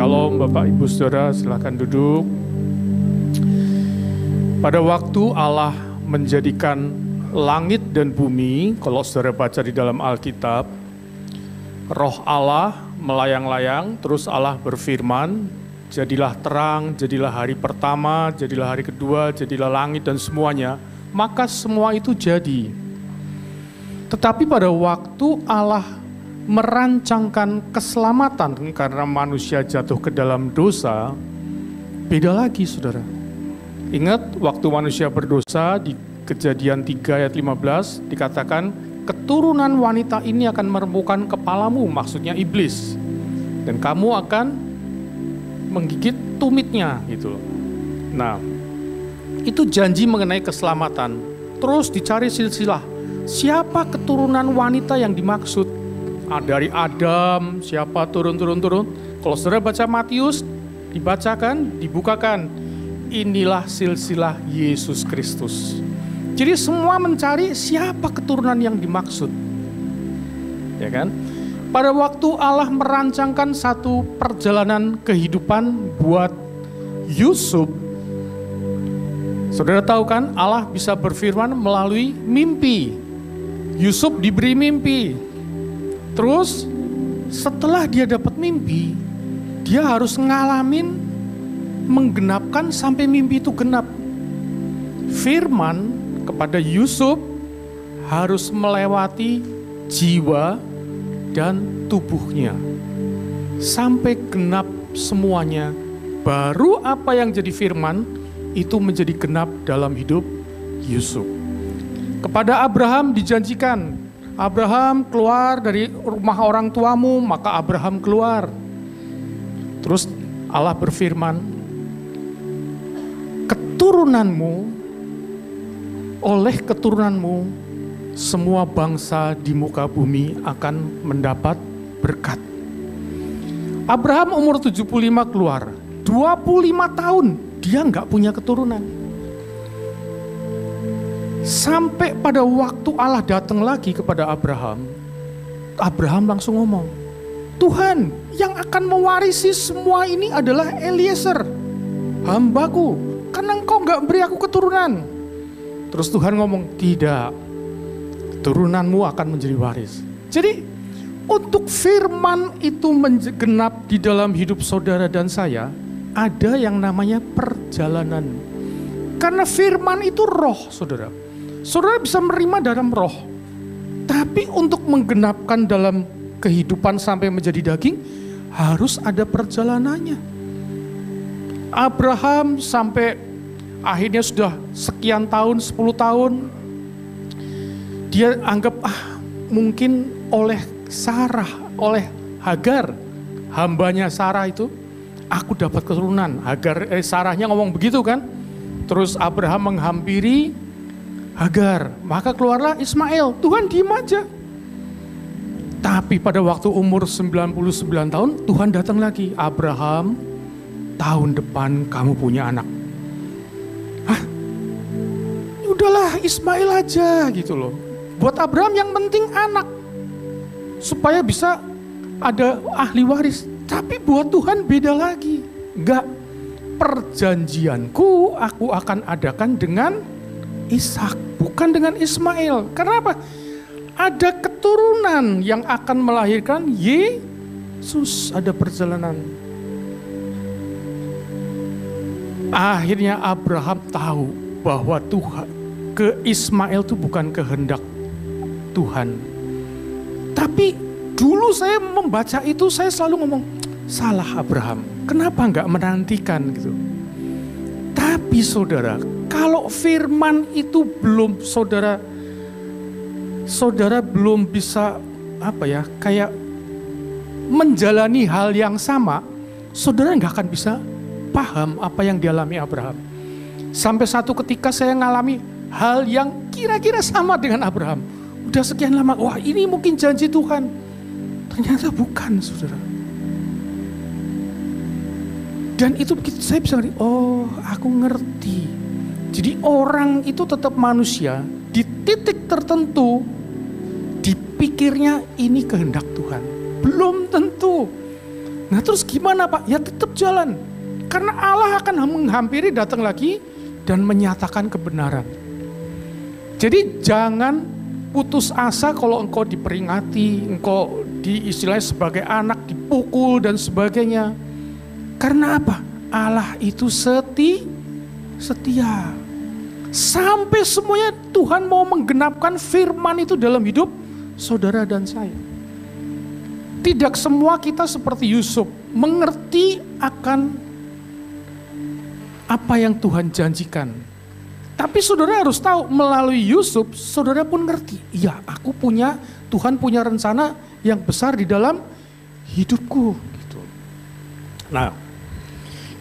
Shalom Bapak Ibu Saudara, silakan duduk. Pada waktu Allah menjadikan langit dan bumi, kalau saudara baca di dalam Alkitab, Roh Allah melayang-layang, terus Allah berfirman, jadilah terang, jadilah hari pertama, jadilah hari kedua, jadilah langit dan semuanya. Maka semua itu jadi. Tetapi pada waktu Allah merancangkan keselamatan karena manusia jatuh ke dalam dosa, beda lagi saudara. Ingat waktu manusia berdosa di Kejadian 3 ayat 15 dikatakan keturunan wanita ini akan meremukkan kepalamu, maksudnya iblis, dan kamu akan menggigit tumitnya gitu. Nah, itu janji mengenai keselamatan. Terus dicari silsilah, siapa keturunan wanita yang dimaksud? Dari Adam, siapa turun. Kalau saudara baca Matius, dibukakan. Inilah silsilah Yesus Kristus. Jadi semua mencari siapa keturunan yang dimaksud. Ya kan? Pada waktu Allah merancangkan satu perjalanan kehidupan buat Yusuf, saudara tahu kan Allah bisa berfirman melalui mimpi. Yusuf diberi mimpi. Terus setelah dia dapat mimpi, dia harus ngalamin menggenapkan sampai mimpi itu genap. Firman kepada Yusuf harus melewati jiwa dan tubuhnya sampai genap semuanya. Baru apa yang jadi firman itu menjadi genap dalam hidup Yusuf. Kepada Abraham dijanjikan, Abraham keluar dari rumah orang tuamu, maka Abraham keluar. Terus Allah berfirman, oleh keturunanmu, semua bangsa di muka bumi akan mendapat berkat. Abraham umur 75 keluar, 25 tahun dia nggak punya keturunan. Sampai pada waktu Allah datang lagi kepada Abraham, Abraham langsung ngomong, Tuhan yang akan mewarisi semua ini adalah Eliezer, hambaku, karena engkau gak beri aku keturunan. Terus Tuhan ngomong, tidak, keturunanmu akan menjadi waris. Jadi untuk firman itu genap di dalam hidup saudara dan saya, ada yang namanya perjalanan. Karena firman itu roh saudara. Saudara bisa menerima dalam roh, tapi untuk menggenapkan dalam kehidupan sampai menjadi daging, harus ada perjalanannya. Abraham sampai akhirnya sudah sekian tahun, 10 tahun, dia anggap mungkin oleh Sarah, oleh Hagar, hambanya Sarah itu, aku dapat keturunan. Sarahnya ngomong begitu kan. Terus Abraham menghampiri Hagar, maka keluarlah Ismail. Tuhan diem aja. Tapi pada waktu umur 99 tahun, Tuhan datang lagi. Abraham, tahun depan kamu punya anak. Udahlah Ismail aja gitu loh. Buat Abraham yang penting anak, supaya bisa ada ahli waris. Tapi buat Tuhan beda lagi. Enggak, perjanjianku aku akan adakan dengan Ishak, bukan dengan Ismail. Kenapa? Ada keturunan yang akan melahirkan Yesus, ada perjalanan. Akhirnya Abraham tahu bahwa Tuhan ke Ismail itu bukan kehendak Tuhan. Tapi dulu saya membaca itu, saya selalu ngomong, salah Abraham, kenapa enggak menantikan gitu. Tapi saudara, kalau firman itu belum saudara belum bisa kayak menjalani hal yang sama, saudara nggak akan bisa paham apa yang dialami Abraham. Sampai satu ketika saya ngalami hal yang kira-kira sama dengan Abraham. Udah sekian lama, wah ini mungkin janji Tuhan. Ternyata bukan saudara. Dan itu saya bisa ngerti, oh aku ngerti. Jadi orang itu tetap manusia, di titik tertentu dipikirnya ini kehendak Tuhan. Belum tentu. Nah terus gimana Pak? Ya tetap jalan. Karena Allah akan menghampiri, datang lagi dan menyatakan kebenaran. Jadi jangan putus asa kalau engkau diperingati, engkau istilahnya sebagai anak dipukul dan sebagainya. Karena apa? Allah itu setia. Sampai semuanya Tuhan mau menggenapkan firman itu dalam hidup saudara dan saya. Tidak semua kita seperti Yusuf mengerti akan apa yang Tuhan janjikan. Tapi saudara harus tahu, melalui Yusuf saudara pun ngerti. Iya, Tuhan punya rencana yang besar di dalam hidupku. Gitu. Nah,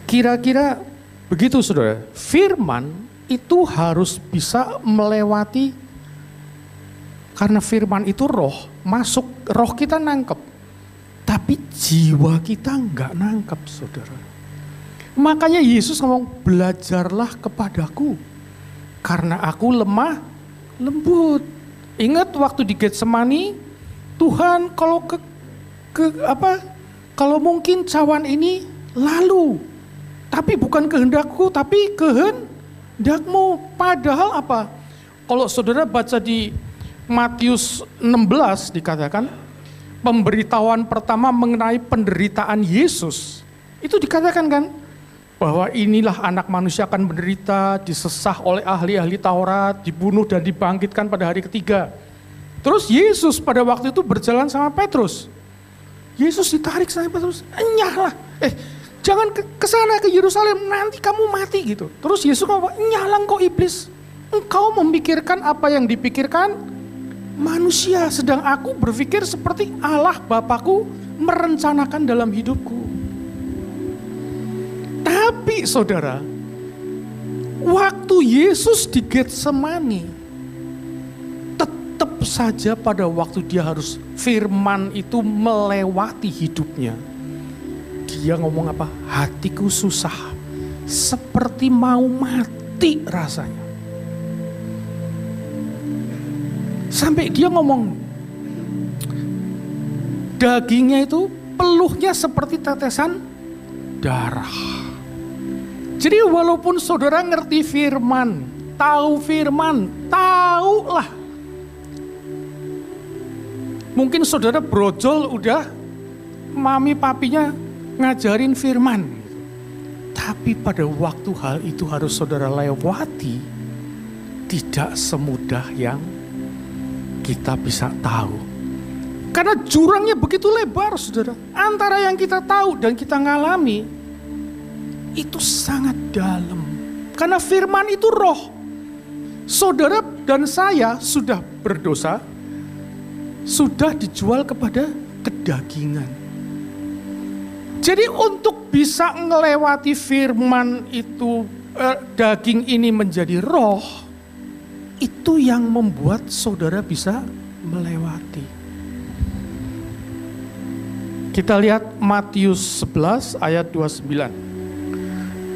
kira-kira begitu saudara. Firman itu harus bisa melewati, karena firman itu roh, masuk roh kita nangkep. Tapi jiwa kita enggak nangkep saudara. Makanya Yesus ngomong, belajarlah kepadaku, karena aku lemah lembut. Ingat waktu di Getsemani, Tuhan kalau mungkin cawan ini lalu, tapi bukan kehendakku, tapi kehendakmu. Padahal apa? Kalau saudara baca di Matius 16 dikatakan, pemberitahuan pertama mengenai penderitaan Yesus, itu dikatakan kan, bahwa inilah anak manusia akan menderita, disesah oleh ahli-ahli Taurat, dibunuh dan dibangkitkan pada hari ketiga. Terus Yesus pada waktu itu berjalan sama Petrus. Yesus ditarik sama Petrus, enyahlah, jangan ke sana ke Yerusalem, nanti kamu mati gitu. Terus Yesus ngomong, enyahlah engkau iblis, engkau memikirkan apa yang dipikirkan manusia, sedang aku berpikir seperti Allah Bapakku merencanakan dalam hidupku. Tapi saudara, waktu Yesus di Getsemani, tetap saja pada waktu dia harus firman itu melewati hidupnya, dia ngomong apa? Hatiku susah, seperti mau mati rasanya. Sampai dia ngomong, dagingnya itu peluhnya seperti tetesan darah. Jadi walaupun saudara ngerti firman, tahulah. Mungkin saudara brojol udah mami papinya ngajarin firman. Tapi pada waktu hal itu harus saudara lewati, tidak semudah yang kita bisa tahu. Karena jurangnya begitu lebar saudara. Antara yang kita tahu dan kita ngalami, itu sangat dalam. Karena firman itu roh. Saudara dan saya sudah berdosa, sudah dijual kepada kedagingan. Jadi untuk bisa melewati firman itu, daging ini menjadi roh, itu yang membuat saudara bisa melewati. Kita lihat Matius 11 ayat 29.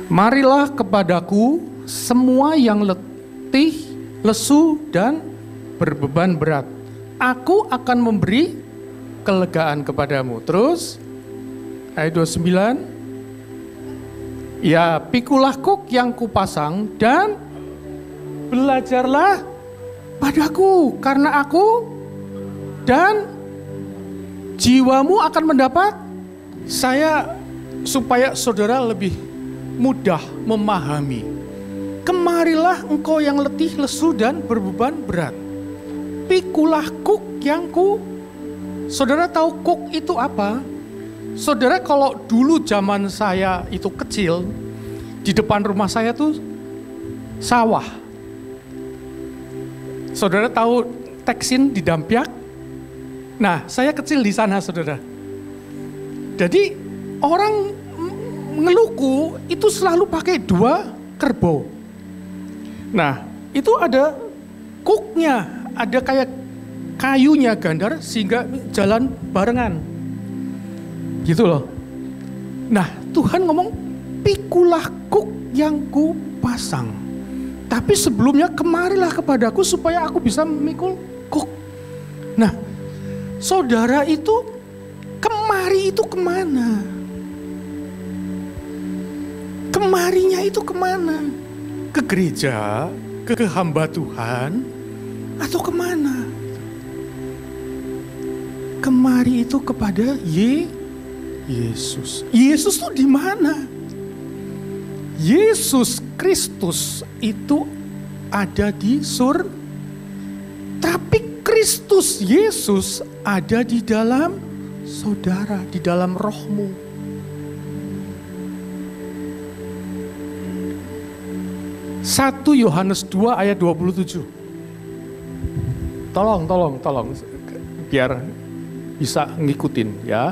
Marilah kepadaku semua yang letih, lesu dan berbeban berat. Aku akan memberi kelegaan kepadamu. Terus ayat 29. Ya, pikulah kuk yang kupasang dan belajarlah padaku, karena aku dan jiwamu akan mendapat supaya saudara lebih mudah memahami. Kemarilah engkau yang letih, lesu dan berbeban berat. Pikulah kuk yang saudara tahu kuk itu apa? Saudara, kalau dulu zaman saya itu kecil, di depan rumah saya tuh sawah. Saudara tahu Teksin di Dampiak? Nah, saya kecil di sana saudara. Jadi orang ngeluku itu selalu pakai 2 kerbau. Nah, itu ada kuknya, ada kayak kayunya gandar sehingga jalan barengan. Gitu loh. Nah, Tuhan ngomong, pikulah kuk yang ku pasang. Tapi sebelumnya kemarilah kepadaku supaya aku bisa memikul kuk. Nah, saudara itu kemari itu kemana? kemarinya itu kemana? Ke gereja, ke hamba Tuhan, atau kemana? Kemari itu kepada Yesus. Yesus itu di mana? Yesus Kristus itu ada di surga. Tapi Kristus Yesus ada di dalam saudara, di dalam rohmu. Satu Yohanes 2 ayat 27. Tolong, biar bisa ngikutin ya.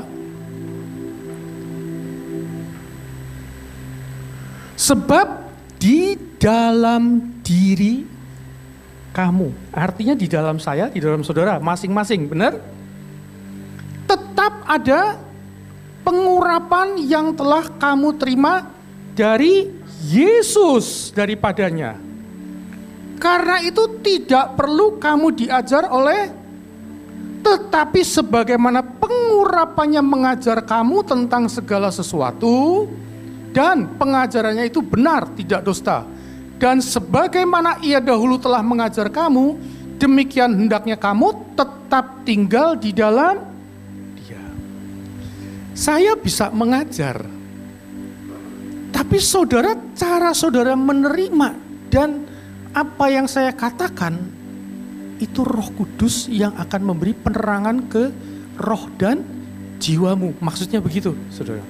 Sebab di dalam diri kamu, artinya di dalam saya, di dalam saudara, masing-masing, benar? Tetap ada pengurapan yang telah kamu terima dari Yesus daripadanya. Karena itu tidak perlu kamu diajar oleh, tetapi sebagaimana pengurapannya mengajar kamu tentang segala sesuatu, dan pengajarannya itu benar, tidak dusta. Dan sebagaimana ia dahulu telah mengajar kamu, demikian hendaknya kamu tetap tinggal di dalam Dia. Saya bisa mengajar, tapi saudara, cara saudara menerima dan apa yang saya katakan, itu Roh Kudus yang akan memberi penerangan ke roh dan jiwamu. Maksudnya begitu, saudara.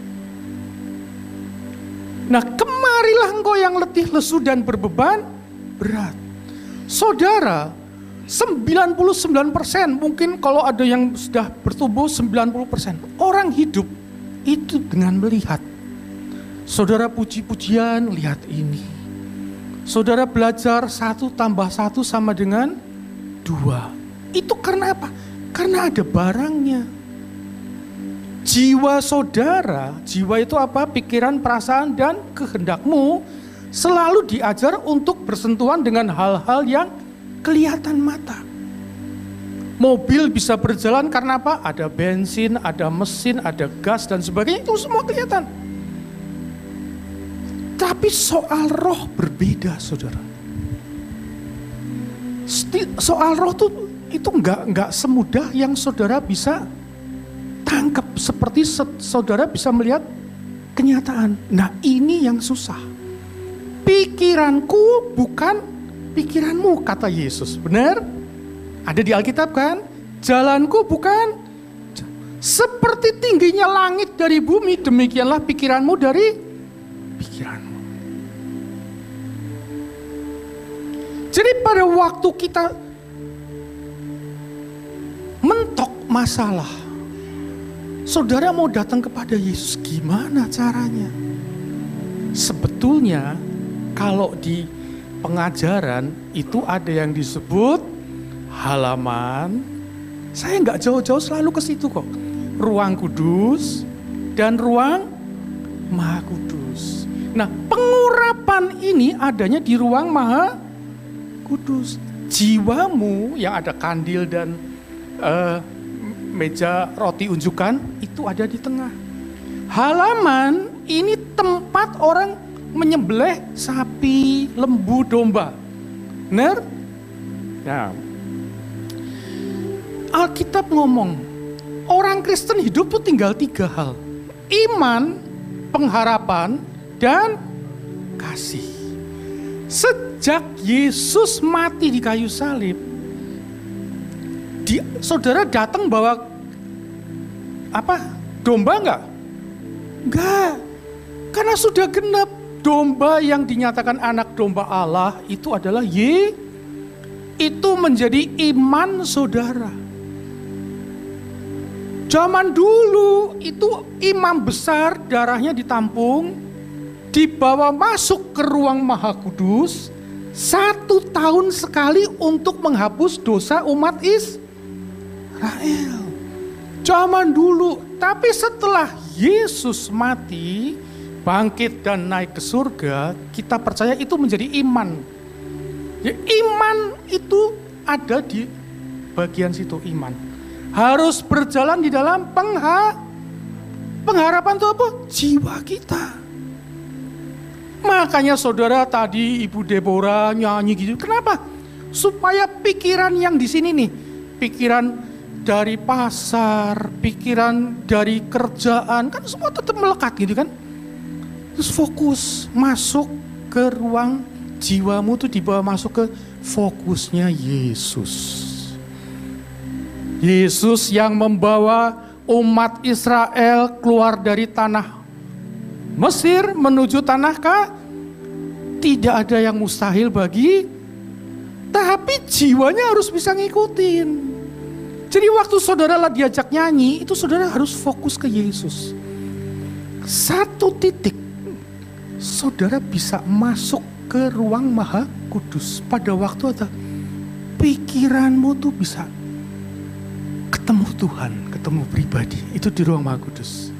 Nah, kemarilah engkau yang letih, lesu, dan berbeban berat. Saudara, 99%, mungkin kalau ada yang sudah bertumbuh 90%. Orang hidup itu dengan melihat. Saudara puji-pujian, lihat ini. Saudara belajar 1 tambah 1 sama dengan 2. Itu karena apa? Karena ada barangnya. Jiwa saudara, jiwa itu apa? Pikiran, perasaan, dan kehendakmu selalu diajar untuk bersentuhan dengan hal-hal yang kelihatan mata. Mobil bisa berjalan karena apa? Ada bensin, ada mesin, ada gas, dan sebagainya. Itu semua kelihatan. Tapi soal roh berbeda, saudara. Soal roh itu enggak semudah yang saudara bisa tangkap, seperti saudara bisa melihat kenyataan. Nah, ini yang susah. Pikiranku bukan pikiranmu, kata Yesus. Benar? Ada di Alkitab kan? Jalanku bukan. Seperti tingginya langit dari bumi, demikianlah pikiranmu dari pikiranmu. Jadi pada waktu kita mentok masalah, saudara mau datang kepada Yesus, gimana caranya? Sebetulnya kalau di pengajaran itu ada yang disebut halaman. Saya nggak jauh-jauh selalu ke situ kok. Ruang kudus dan ruang maha kudus. Nah, pengurapan ini adanya di ruang maha kudus. Jiwamu yang ada kandil dan meja roti unjukan itu ada di tengah. Halaman ini tempat orang menyembelih sapi, lembu, domba. Benar? Nah, Alkitab ngomong, orang Kristen hidup tuh tinggal 3 hal. Iman, pengharapan, dan kasih. Sejak Yesus mati di kayu salib, saudara datang bawa apa? Domba enggak? Enggak. Karena sudah genap. Domba yang dinyatakan anak domba Allah itu adalah itu menjadi iman saudara. Zaman dulu itu imam besar, darahnya ditampung, dibawa masuk ke ruang maha kudus 1 tahun sekali untuk menghapus dosa umat Israel. Zaman dulu, tapi setelah Yesus mati, bangkit dan naik ke surga, kita percaya itu menjadi iman. Ya, iman itu ada di bagian situ, iman. Harus berjalan di dalam pengharapan itu apa? Jiwa kita. Makanya saudara tadi Ibu Deborah nyanyi gitu. Kenapa? Supaya pikiran yang di sini nih, pikiran dari pasar, pikiran dari kerjaan, kan semua tetap melekat gitu kan. Terus fokus masuk ke ruang jiwamu tuh dibawa masuk ke fokusnya Yesus. Yesus yang membawa umat Israel keluar dari tanah Mesir menuju tanah tidak ada yang mustahil bagi, tapi jiwanya harus bisa ngikutin. Jadi waktu saudara lah diajak nyanyi, itu saudara harus fokus ke Yesus. Satu titik, saudara bisa masuk ke ruang Maha Kudus. Pada waktu ada pikiranmu tuh bisa ketemu Tuhan, ketemu pribadi. Itu di ruang Maha Kudus.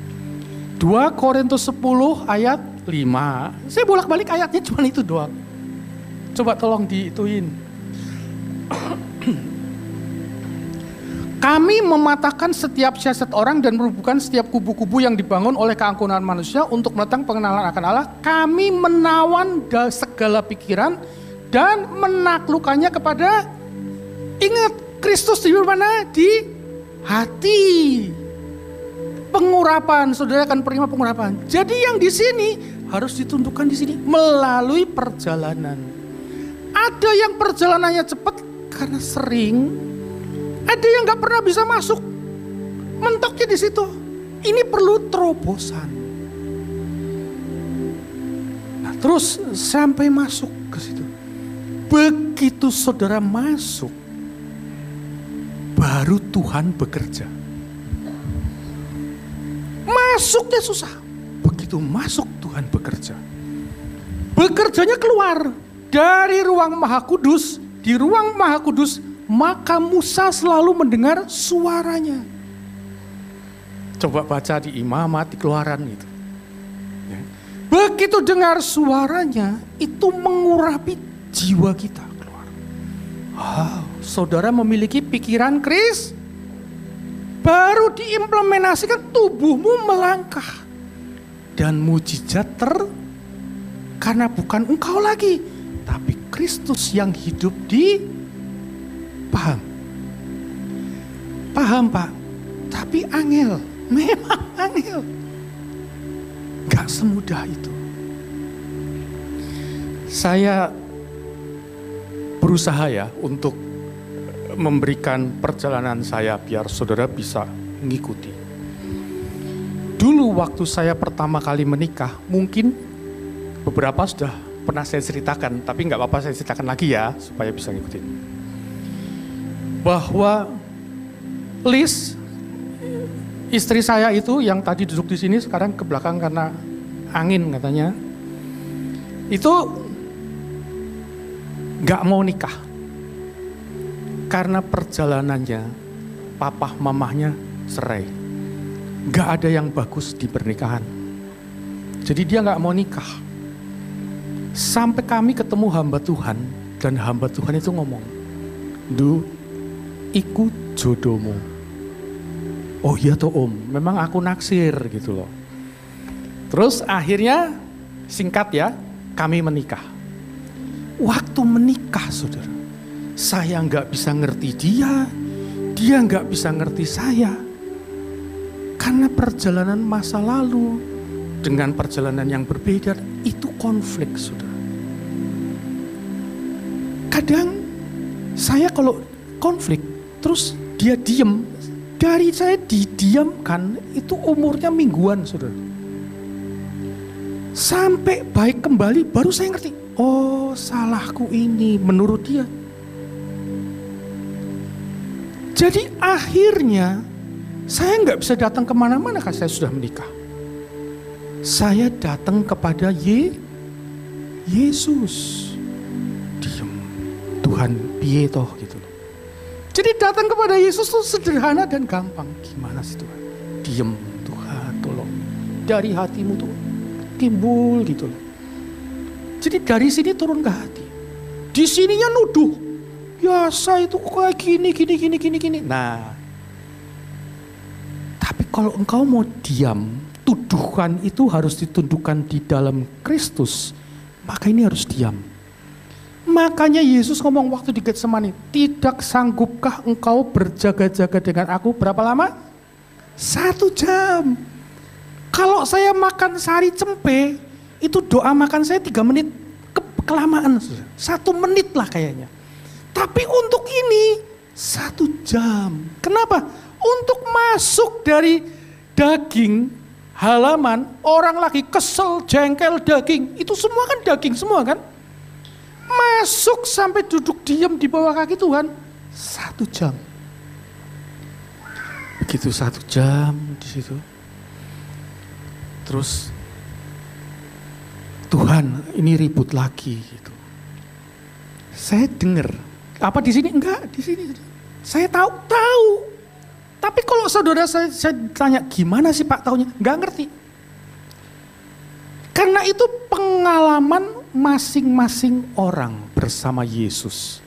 2 Korintus 10 ayat 5. Saya bolak-balik ayatnya cuma itu doang. Coba tolong diituin. Kami mematahkan setiap siasat orang dan merubuhkan setiap kubu-kubu yang dibangun oleh keangkuhan manusia untuk menentang pengenalan akan Allah. Kami menawan segala pikiran dan menaklukkannya kepada, ingat, Kristus di mana? Di hati. Pengurapan, saudara akan menerima pengurapan. Jadi yang di sini harus ditundukkan di sini melalui perjalanan. Ada yang perjalanannya cepat karena sering, ada yang nggak pernah bisa masuk, mentoknya di situ. Ini perlu terobosan. Nah, terus sampai masuk ke situ. Begitu saudara masuk, baru Tuhan bekerja. Masuknya susah. Begitu masuk Tuhan bekerja. Bekerjanya keluar dari ruang Maha Kudus. Di ruang Maha Kudus, maka Musa selalu mendengar suaranya. Coba baca di Imamat, di Keluaran itu. Begitu dengar suaranya, itu mengurapi jiwa kita keluar. Saudara memiliki pikiran Kristus. Baru diimplementasikan, tubuhmu melangkah. Dan mujizat karena bukan engkau lagi, tapi Kristus yang hidup di, paham? Paham Pak? Tapi angel, memang angel. Gak semudah itu. Saya berusaha ya untuk memberikan perjalanan saya biar saudara bisa mengikuti. Dulu waktu saya pertama kali menikah, mungkin beberapa sudah pernah saya ceritakan, tapi nggak apa-apa saya ceritakan lagi ya, supaya bisa ngikutin. Bahwa Liz, istri saya itu yang tadi duduk di sini, sekarang ke belakang karena angin katanya, itu nggak mau nikah. Karena perjalanannya, papah mamahnya cerai. Gak ada yang bagus di pernikahan. Jadi dia gak mau nikah. Sampai kami ketemu hamba Tuhan. Dan hamba Tuhan itu ngomong, "Du, iku jodohmu." Oh iya toh om, memang aku naksir gitu loh. Terus akhirnya singkat ya, kami menikah. Waktu menikah saudara, saya nggak bisa ngerti dia nggak bisa ngerti saya. Karena perjalanan masa lalu dengan perjalanan yang berbeda, itu konflik, saudara. Kadang saya kalau konflik, terus dia diem, dari saya didiamkan, itu umurnya mingguan, saudara. Sampai baik kembali, baru saya ngerti, oh salahku ini menurut dia. Jadi akhirnya saya nggak bisa datang kemana-mana karena saya sudah menikah. Saya datang kepada Yesus. Diem, Tuhan piye toh gitu. Jadi datang kepada Yesus itu sederhana dan gampang. Gimana sih Tuhan? Diem, Tuhan tolong. Dari hatimu tuh timbul gitu loh. Jadi dari sini turun ke hati. Di sininya nuduh. Ya saya itu kayak gini. Nah, tapi kalau engkau mau diam, tuduhan itu harus ditundukkan di dalam Kristus. maka ini harus diam. Makanya Yesus ngomong waktu di Getsemani, tidak sanggupkah engkau berjaga-jaga dengan aku berapa lama? 1 jam. Kalau saya makan sari cempe, itu doa makan saya 3 menit kelamaan. 1 menit lah kayaknya. Tapi untuk ini 1 jam. Kenapa? Untuk masuk dari daging halaman, orang lagi kesel, jengkel daging. Itu semua kan daging semua kan? Masuk sampai duduk diam di bawah kaki Tuhan 1 jam. Begitu 1 jam di situ. Terus Tuhan ini ribut lagi gitu. Saya dengar. Apa di sini? Enggak, di sini. Saya tahu. Tapi kalau saudara saya tanya gimana sih Pak taunya? Enggak ngerti. Karena itu pengalaman masing-masing orang bersama Yesus.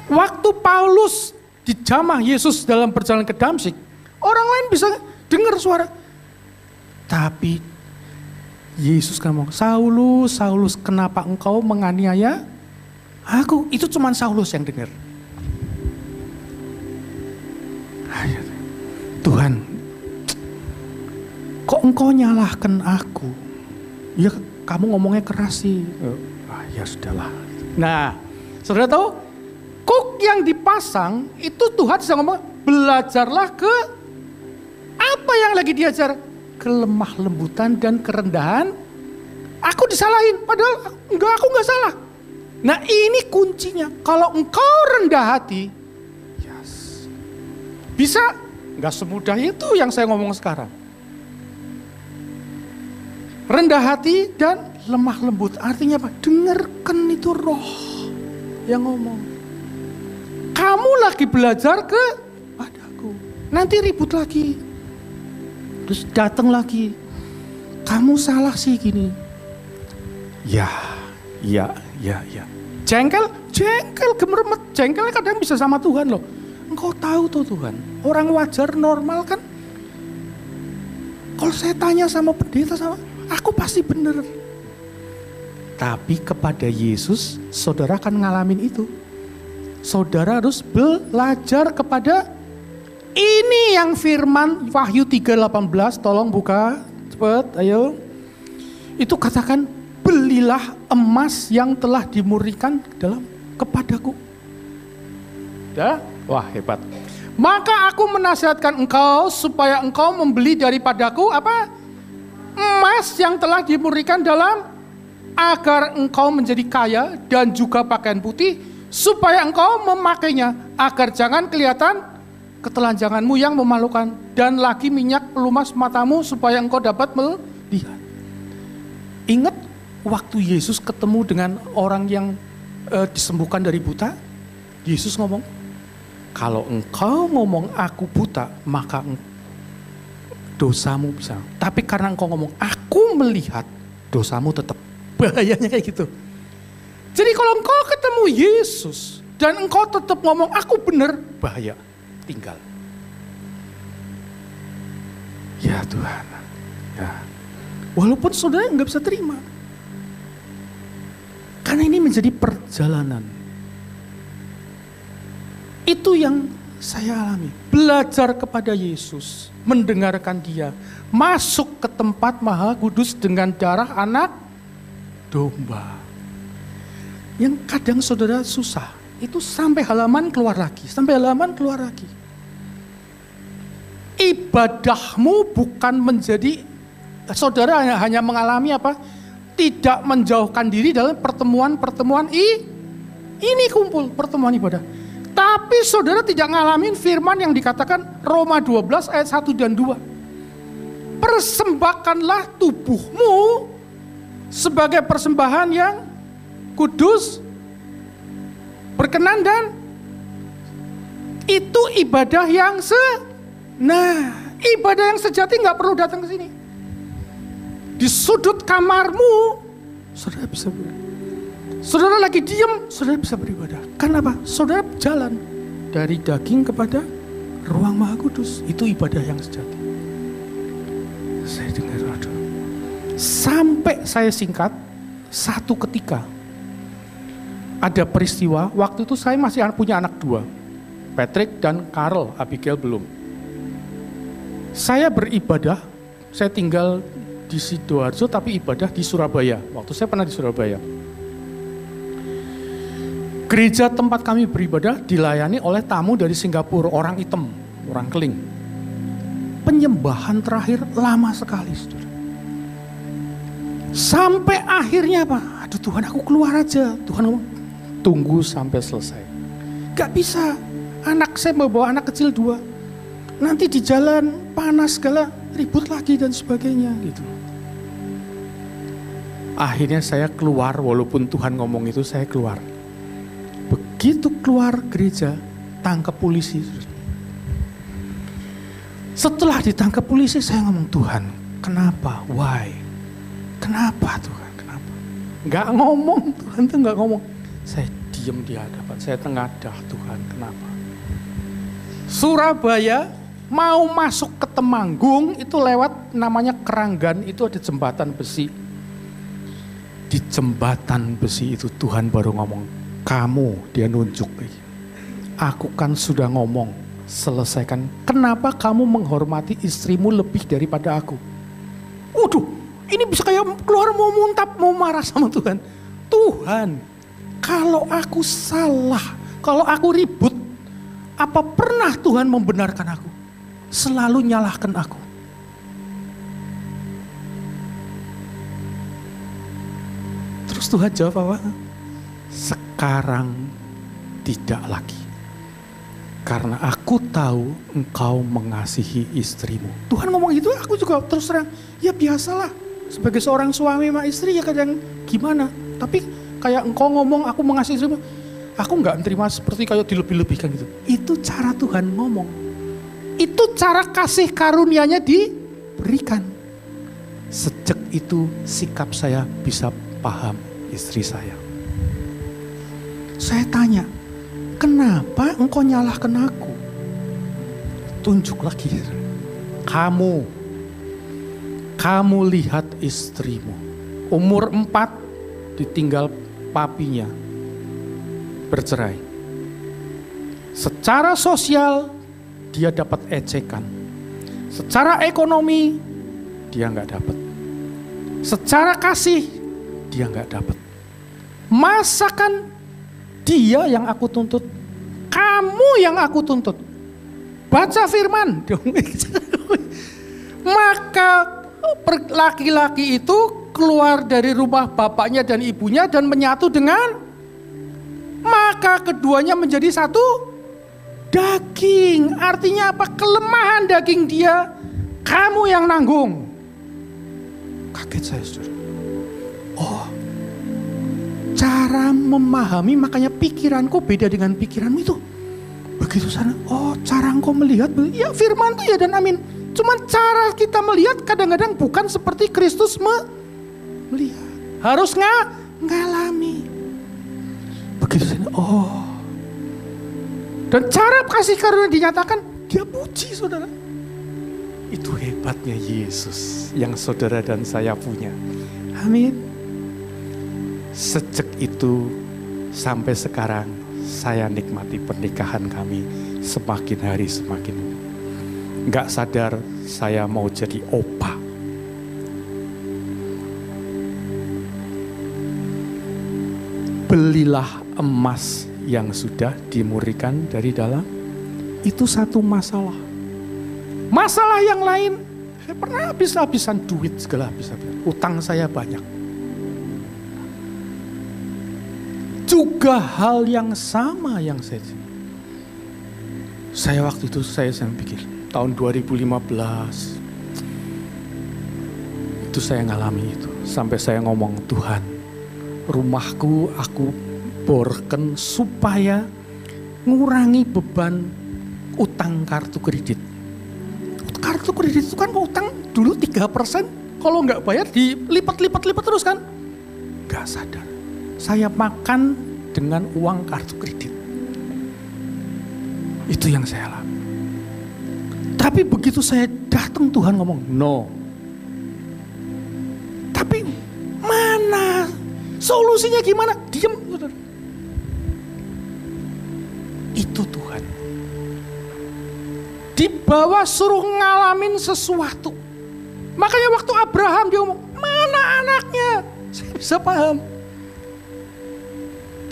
Waktu Paulus dijamah Yesus dalam perjalanan ke Damsyik, orang lain bisa dengar suara. Tapi Yesus ngomong, Saulus, Saulus, kenapa engkau menganiaya aku? Itu cuma Saulus yang dengar. Tuhan, kok engkau nyalahkan aku? Ya kamu ngomongnya keras sih. Ya sudahlah. Nah, saudara tahu, kok yang dipasang itu Tuhan sedang ngomong, belajarlah ke apa yang lagi diajar? Kelemah lembutan dan kerendahan. Aku disalahin, padahal aku enggak salah. Nah ini kuncinya, kalau engkau rendah hati, yes, bisa, enggak semudah itu yang saya ngomong sekarang. Rendah hati dan lemah lembut, artinya apa? Dengarkan itu roh yang ngomong. Kamu lagi belajar ke padaku, nanti ribut lagi. Terus datang lagi, kamu salah sih gini. Ya. Jengkel, gemermet. Jengkel kadang bisa sama Tuhan loh. Engkau tahu tuh Tuhan, orang wajar normal kan. Kalau saya tanya sama pendeta sama, aku pasti bener. Tapi kepada Yesus, saudara akan ngalamin itu. Saudara harus belajar kepada ini yang firman Wahyu 3:18, tolong buka cepat, ayo. Itu katakan, belilah emas yang telah dimurnikan dalam kepadaku. Ya, wah hebat. Maka aku menasihatkan engkau supaya engkau membeli daripadaku apa? Emas yang telah dimurnikan dalam, agar engkau menjadi kaya dan juga pakaian putih, supaya engkau memakainya, agar jangan kelihatan ketelanjanganmu yang memalukan, dan lagi minyak pelumas matamu supaya engkau dapat melihat. Ingat waktu Yesus ketemu dengan orang yang disembuhkan dari buta, Yesus ngomong, kalau engkau ngomong aku buta, maka dosamu bisa. Tapi karena engkau ngomong aku melihat, dosamu tetap. Bahayanya kayak gitu. Jadi kalau engkau ketemu Yesus dan engkau tetap ngomong aku benar, bahaya. Tinggal. Ya Tuhan. Ya. Walaupun saudara nggak bisa terima. Karena ini menjadi perjalanan. Itu yang saya alami. Belajar kepada Yesus. Mendengarkan dia. Masuk ke tempat Maha Kudus dengan darah anak domba. Yang kadang saudara susah. Itu sampai halaman keluar lagi. Sampai halaman keluar lagi. Ibadahmu bukan menjadi, saudara hanya mengalami apa? Tidak menjauhkan diri dalam pertemuan-pertemuan ini kumpul, pertemuan ibadah. Tapi saudara tidak ngalamin firman yang dikatakan Roma 12 ayat 1 dan 2. Persembahkanlah tubuhmu sebagai persembahan yang kudus, berkenan, dan itu ibadah yang ibadah yang sejati nggak perlu datang ke sini. Di sudut kamarmu, saudara bisa beribadah. Saudara lagi diam, saudara bisa beribadah. Kenapa? Saudara jalan dari daging kepada ruang Maha Kudus. Itu ibadah yang sejati. Saya dengar, aduh. Sampai saya singkat, Satu ketika ada peristiwa, waktu itu saya masih punya anak 2, Patrick dan Carl, Abigail belum. Saya beribadah, saya tinggal di Sidoarjo tapi ibadah di Surabaya. Waktu saya pernah di Surabaya. Gereja tempat kami beribadah dilayani oleh tamu dari Singapura, orang hitam, orang keling. Penyembahan terakhir lama sekali, saudara. Sampai akhirnya apa? Aduh Tuhan, aku keluar aja. Tuhan ngomong, tunggu sampai selesai. Gak bisa, anak saya membawa anak kecil 2. Nanti di jalan panas segala, ribut lagi dan sebagainya gitu. Akhirnya saya keluar, walaupun Tuhan ngomong itu saya keluar. Begitu keluar gereja, tangkap polisi. Setelah ditangkap polisi saya ngomong, Tuhan kenapa? Why? Kenapa Tuhan? Kenapa? Gak ngomong, Tuhan tuh gak ngomong. Saya diem di hadapan, saya tengadah, Tuhan kenapa? Surabaya mau masuk ke Temanggung itu lewat namanya Keranggan, itu ada jembatan besi. Di jembatan besi itu Tuhan baru ngomong, kamu, dia nunjuk. Aku kan sudah ngomong, selesaikan. Kenapa kamu menghormati istrimu lebih daripada aku? Waduh, ini bisa kayak keluar mau muntap, mau marah sama Tuhan. Tuhan, kalau aku salah, kalau aku ribut, apa pernah Tuhan membenarkan aku? Selalu nyalahkan aku. Terus Tuhan jawab apa? Sekarang tidak lagi. Karena aku tahu engkau mengasihi istrimu. Tuhan ngomong gitu, aku juga terus terang, ya biasalah. Sebagai seorang suami sama istri ya kadang gimana. Tapi kayak engkau ngomong aku mengasihi istrimu, aku gak terima seperti kayak dilebih-lebihkan gitu. Itu cara Tuhan ngomong. Itu cara kasih karunia-Nya diberikan. Sejak itu sikap saya bisa paham istri saya. Saya tanya, kenapa engkau nyalahkan aku? Tunjuk lagi. Kamu lihat istrimu. Umur 4 ditinggal papinya. Bercerai. Secara sosial dia dapat ejekan. Secara ekonomi dia nggak dapat. Secara kasih dia nggak dapat. Masakan dia yang aku tuntut, kamu yang aku tuntut. Baca firman. Maka laki-laki itu keluar dari rumah bapaknya dan ibunya dan menyatu dengan, maka keduanya menjadi satu daging. Artinya apa? Kelemahan daging dia, kamu yang nanggung. Kaget saya, saudara. Oh, cara memahami, makanya pikiranku beda dengan pikiranmu itu. Begitu sana, oh cara engkau melihat, ya firman itu ya dan amin. Cuman cara kita melihat kadang-kadang bukan seperti Kristus melihat. Harus ngalami. Begitu sana, oh. Dan cara kasih karunia dinyatakan, dia puji saudara. Itu hebatnya Yesus yang saudara dan saya punya. Amin. Sejak itu sampai sekarang saya nikmati pernikahan kami semakin hari semakin. Gak sadar saya mau jadi opa. Belilah emas yang sudah dimurnikan dari dalam. Itu satu masalah. Masalah yang lain, saya pernah habis-habisan duit segala habis-habisan. Utang saya banyak. Juga hal yang sama yang saya waktu itu saya pikir tahun 2015 itu saya ngalami itu sampai saya ngomong, Tuhan, rumahku aku borken supaya ngurangi beban utang kartu kredit. Kartu kredit itu kan utang dulu 3%, kalau nggak bayar dilipat terus kan. Nggak sadar, saya makan dengan uang kartu kredit. Itu yang saya alami. Tapi begitu saya datang Tuhan ngomong, no. Tapi mana Solusinya gimana? Diam. Itu Tuhan. Di bawah suruh ngalamin sesuatu. Makanya waktu Abraham dia ngomong, mana anaknya? Saya bisa paham.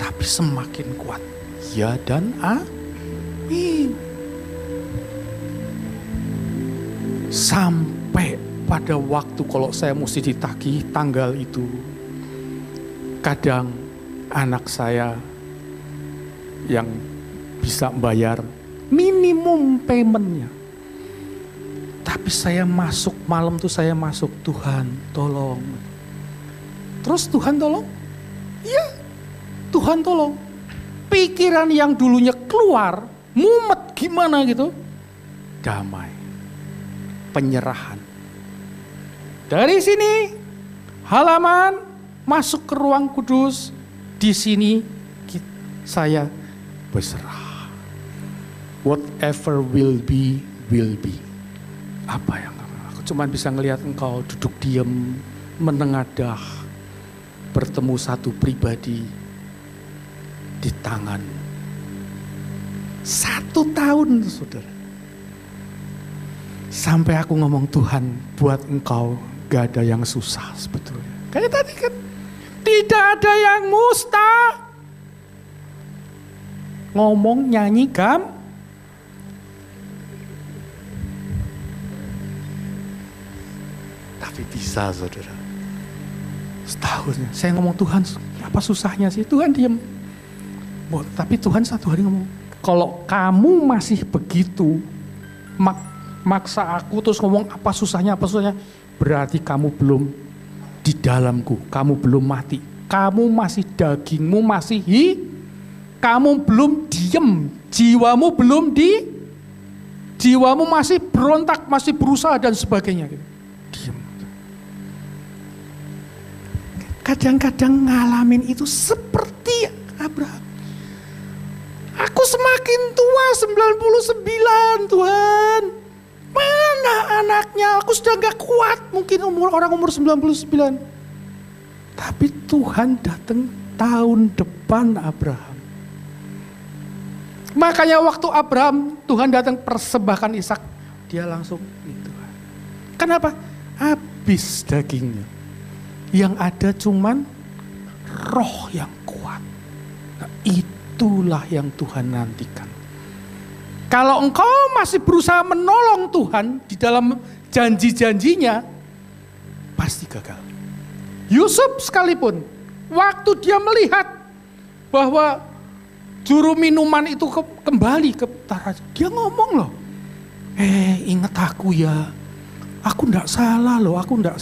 Tapi semakin kuat. Ya dan amin. Sampai pada waktu kalau saya mesti ditagih tanggal itu, kadang anak saya yang bisa bayar minimum paymentnya. Tapi saya masuk malam tuh saya masuk, Tuhan tolong. Terus Tuhan tolong? Iya, Tuhan tolong. Pikiran yang dulunya keluar, mumet gimana gitu, damai. Penyerahan. Dari sini halaman masuk ke ruang kudus. Di sini saya berserah. Whatever will be, will be. Apa yang aku cuma bisa ngelihat engkau duduk diam, menengadah, bertemu satu pribadi di tangan. 1 tahun, saudara. Sampai aku ngomong, Tuhan, buat engkau gak ada yang susah sebetulnya. Kayak tadi kan, tidak ada yang mustahil. Ngomong, nyanyi, tapi bisa, saudara. Setahun, saya ngomong, Tuhan, apa susahnya sih? Tuhan diam. Tapi Tuhan satu hari ngomong, kalau kamu masih begitu, maksa aku terus ngomong apa susahnya, berarti kamu belum di dalamku, kamu belum mati, kamu masih dagingmu masih kamu belum diem, jiwamu belum jiwamu masih berontak, masih berusaha dan sebagainya. Diem. Kadang-kadang ngalamin itu seperti Abraham. Aku semakin tua, 99 Tuhan. Mana anaknya? Aku sudah gak kuat. Mungkin orang umur 99. Tapi Tuhan datang tahun depan Abraham. Makanya waktu Abraham, Tuhan datang persembahkan Ishak. Dia langsung itu. Kenapa? Habis dagingnya. Yang ada cuman roh yang kuat. Nah, itulah yang Tuhan nantikan. Kalau engkau masih berusaha menolong Tuhan di dalam janji-janjinya, pasti gagal. Yusuf sekalipun, waktu dia melihat bahwa juru minuman itu kembali ke raja, dia ngomong loh, ingat aku ya, aku ndak salah loh, aku ndak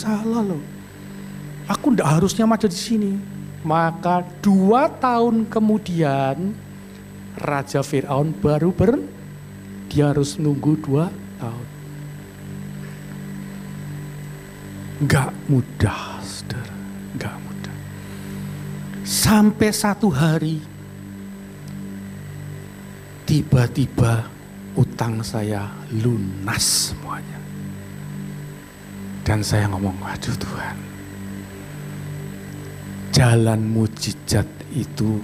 harusnya mati di sini. Maka 2 tahun kemudian, Raja Firaun baru dia harus nunggu 2 tahun. Gak mudah, saudara. Gak mudah. Sampai satu hari, tiba-tiba utang saya lunas semuanya. Dan saya ngomong, waduh Tuhan, jalan mujizat itu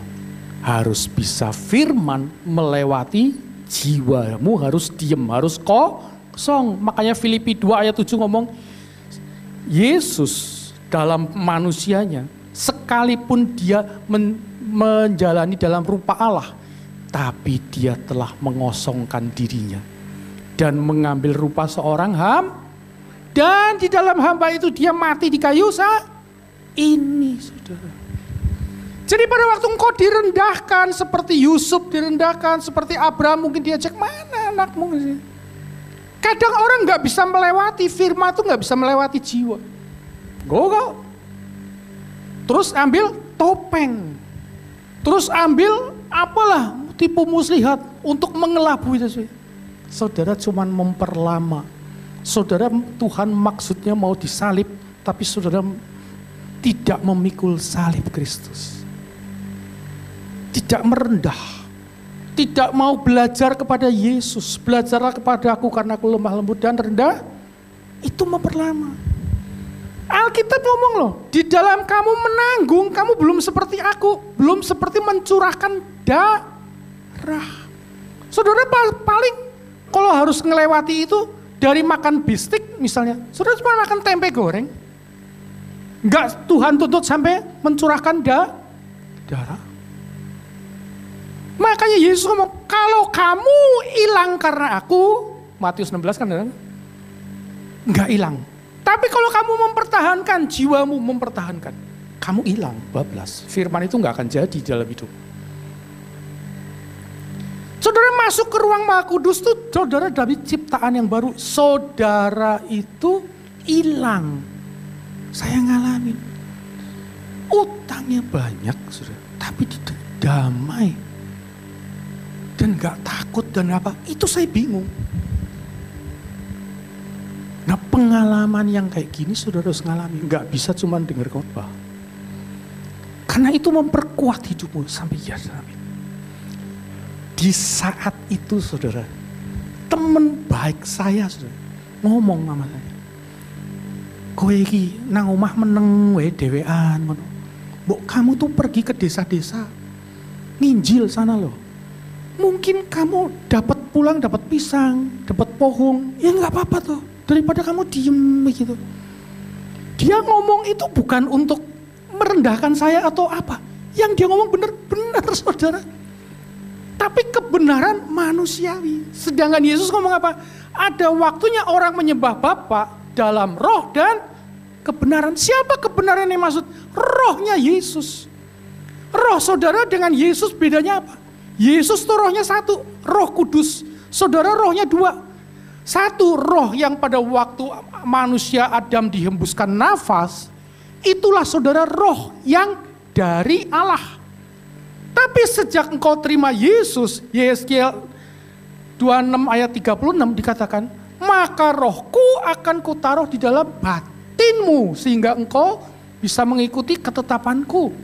harus bisa firman melewati jiwamu, harus diem, harus kosong. Makanya Filipi 2 ayat 7 ngomong, Yesus dalam manusianya, sekalipun dia menjalani dalam rupa Allah, tapi dia telah mengosongkan dirinya dan mengambil rupa seorang dan di dalam hamba itu dia mati di kayu ini, saudara. Jadi pada waktu engkau direndahkan seperti Yusuf direndahkan, seperti Abraham mungkin diajak, mana anakmu sih? Kadang orang gak bisa melewati, firman itu gak bisa melewati jiwa. Go. Terus ambil topeng. Terus ambil apalah, tipu muslihat untuk mengelabui itu. Saudara cuman memperlama. Saudara Tuhan maksudnya mau disalib, tapi saudara tidak memikul salib Kristus. Tidak merendah, tidak mau belajar kepada Yesus. Belajarlah kepada aku karena aku lemah lembut dan rendah. Itu memperlama. Alkitab ngomong loh, di dalam kamu menanggung, kamu belum seperti aku, belum seperti mencurahkan darah. Saudara paling kalau harus ngelewati itu dari makan bistik misalnya, saudara cuma makan tempe goreng. Enggak Tuhan tuntut sampai mencurahkan darah. Makanya Yesus ngomong, kalau kamu hilang karena aku, Matius 16 kan, enggak hilang. Tapi kalau kamu mempertahankan, jiwamu mempertahankan, kamu hilang, bablas. Firman itu enggak akan jadi dalam hidup. Saudara masuk ke ruang Maha Kudus tuh, saudara dari ciptaan yang baru. Saudara itu hilang. Saya ngalamin. Utangnya banyak, saudara. Tapi damai. Dan gak takut dan apa. Itu saya bingung. Nah pengalaman yang kayak gini saudara harus ngalami. Gak bisa cuma dengar khotbah. Karena itu memperkuat hidupmu sampai ya. Di saat itu saudara, teman baik saya saudara, ngomong sama saya. Kowe iki nang omah meneng wae dhewean ngono. Mbok kamu tuh pergi ke desa-desa. Nginjil sana loh. Mungkin kamu dapat pulang dapat pisang, dapat pohon. Ya enggak apa-apa tuh. Daripada kamu diem begitu. Dia ngomong itu bukan untuk merendahkan saya atau apa. Yang dia ngomong benar-benar saudara. Tapi kebenaran manusiawi. Sedangkan Yesus ngomong apa? Ada waktunya orang menyembah Bapa dalam roh dan kebenaran. Siapa kebenaran yang maksud? Rohnya Yesus. Roh saudara dengan Yesus bedanya apa? Yesus tuh rohnya satu, Roh Kudus. Saudara rohnya dua. Satu, roh yang pada waktu manusia Adam dihembuskan nafas, itulah saudara roh yang dari Allah. Tapi sejak engkau terima Yesus, Yeskiel 26 ayat 36 dikatakan, maka rohku akan kutaruh di dalam batinmu, sehingga engkau bisa mengikuti ketetapanku.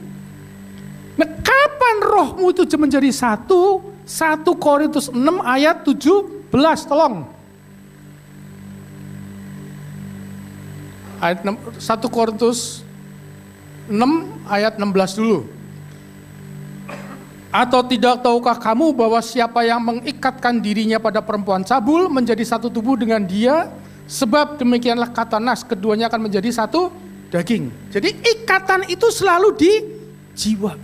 Nah kapan rohmu itu menjadi satu? 1 Korintus 6 ayat 17, tolong. Ayat 1 Korintus 6 ayat 16 dulu. Atau tidak tahukah kamu bahwa siapa yang mengikatkan dirinya pada perempuan cabul menjadi satu tubuh dengan dia? Sebab demikianlah kata nas, keduanya akan menjadi satu daging. Jadi ikatan itu selalu di jiwa.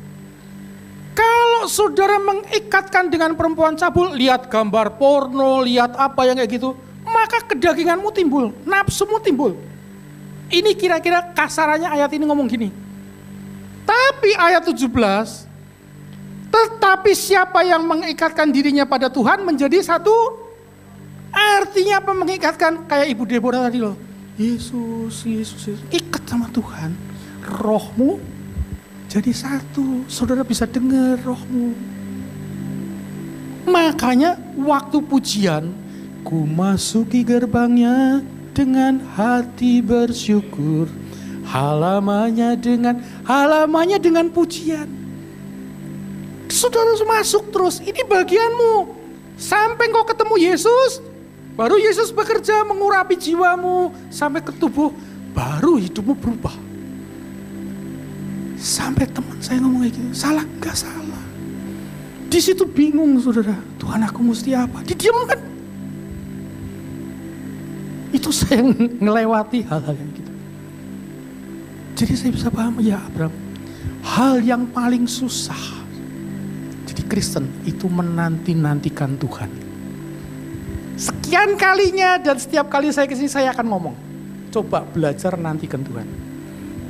Kalau saudara mengikatkan dengan perempuan cabul, lihat gambar porno, lihat apa yang kayak gitu, maka kedaginganmu timbul, nafsumu timbul. Ini kira-kira kasarannya ayat ini ngomong gini. Tapi ayat 17, tetapi siapa yang mengikatkan dirinya pada Tuhan menjadi satu. Artinya apa mengikatkan? Kayak Ibu Deborah tadi loh. Yesus, ikat sama Tuhan. Rohmu jadi satu. Saudara bisa dengar rohmu. Makanya waktu pujian, ku masuki gerbangnya dengan hati bersyukur. Halamannya dengan pujian. Saudara harus masuk terus, ini bagianmu. Sampai kau ketemu Yesus, baru Yesus bekerja mengurapi jiwamu. Sampai ke tubuh, baru hidupmu berubah. Sampai teman saya ngomong kayak gitu, salah? Enggak salah. Di situ bingung saudara, Tuhan aku mesti apa? Didiamkan. Itu saya ngelewati hal-hal yang gitu. Jadi saya bisa paham, ya Abraham, hal yang paling susah Kristen itu menanti-nantikan Tuhan. Sekian kalinya dan setiap kali saya kesini saya akan ngomong, coba belajar nantikan Tuhan.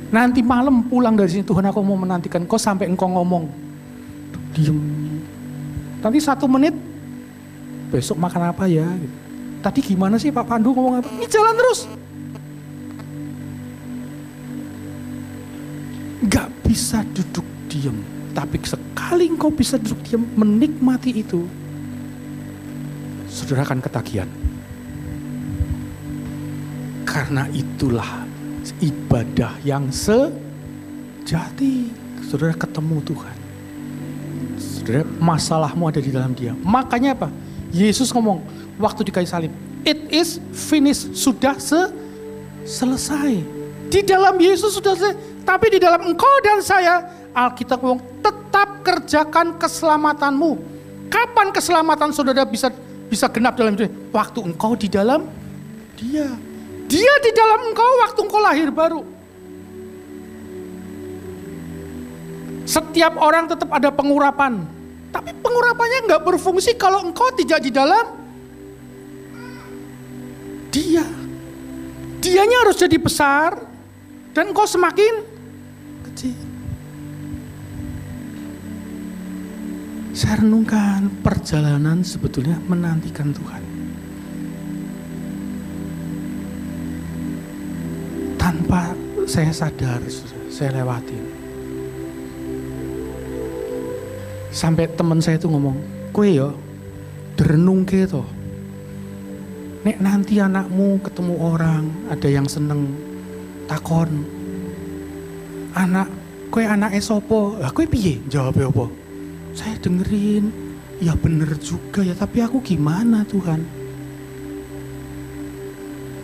Nanti malam pulang dari sini, Tuhan aku mau menantikan kau sampai engkau ngomong. Diem. Nanti 1 menit, besok makan apa ya? Tadi gimana sih Pak Pandu ngomong apa? Ini jalan terus. Gak bisa duduk diem. Tapi sekali engkau bisa duduk diam menikmati itu, saudara akan ketagihan. Karena itulah ibadah yang sejati. Saudara ketemu Tuhan. Saudara masalahmu ada di dalam Dia. Makanya apa? Yesus ngomong waktu di kayu salib, it is finished, sudah selesai. Di dalam Yesus sudah selesai. Tapi di dalam engkau dan saya, Alkitab ngomong, tetap kerjakan keselamatanmu. Kapan keselamatan saudara bisa genap dalam hidup? Waktu engkau di dalam Dia. Dia di dalam engkau waktu engkau lahir baru. Setiap orang tetap ada pengurapan. Tapi pengurapannya nggak berfungsi kalau engkau tidak di dalam Dia. Dianya harus jadi besar dan engkau semakin kecil. Saya renungkan perjalanan sebetulnya menantikan Tuhan. Tanpa saya sadar, saya lewatin. Sampai teman saya itu ngomong, "Kowe ya, direnungke to. Nek nanti anakmu ketemu orang, ada yang seneng takon, kowe anake sapa? Lah kowe piye? Jawabnya apa? Saya dengerin, ya bener juga ya, tapi aku gimana Tuhan?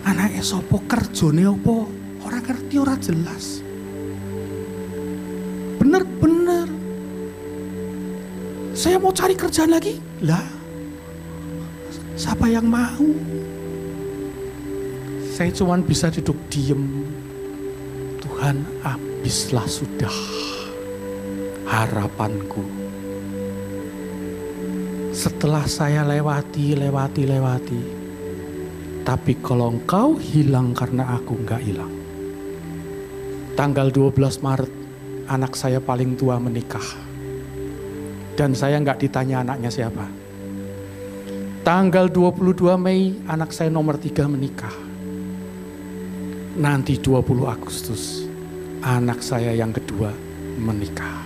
Anake sapa, kerjone apa? Ora ngerti, ora jelas. Bener-bener. Saya mau cari kerjaan lagi. Lah, siapa yang mau? Saya cuma bisa duduk diem. Tuhan, habislah sudah harapanku. Setelah saya lewati. Tapi kalau engkau hilang karena aku enggak hilang. Tanggal 12 Maret, anak saya paling tua menikah. Dan saya enggak ditanya anaknya siapa. Tanggal 22 Mei, anak saya nomor 3 menikah. Nanti 20 Agustus, anak saya yang kedua menikah.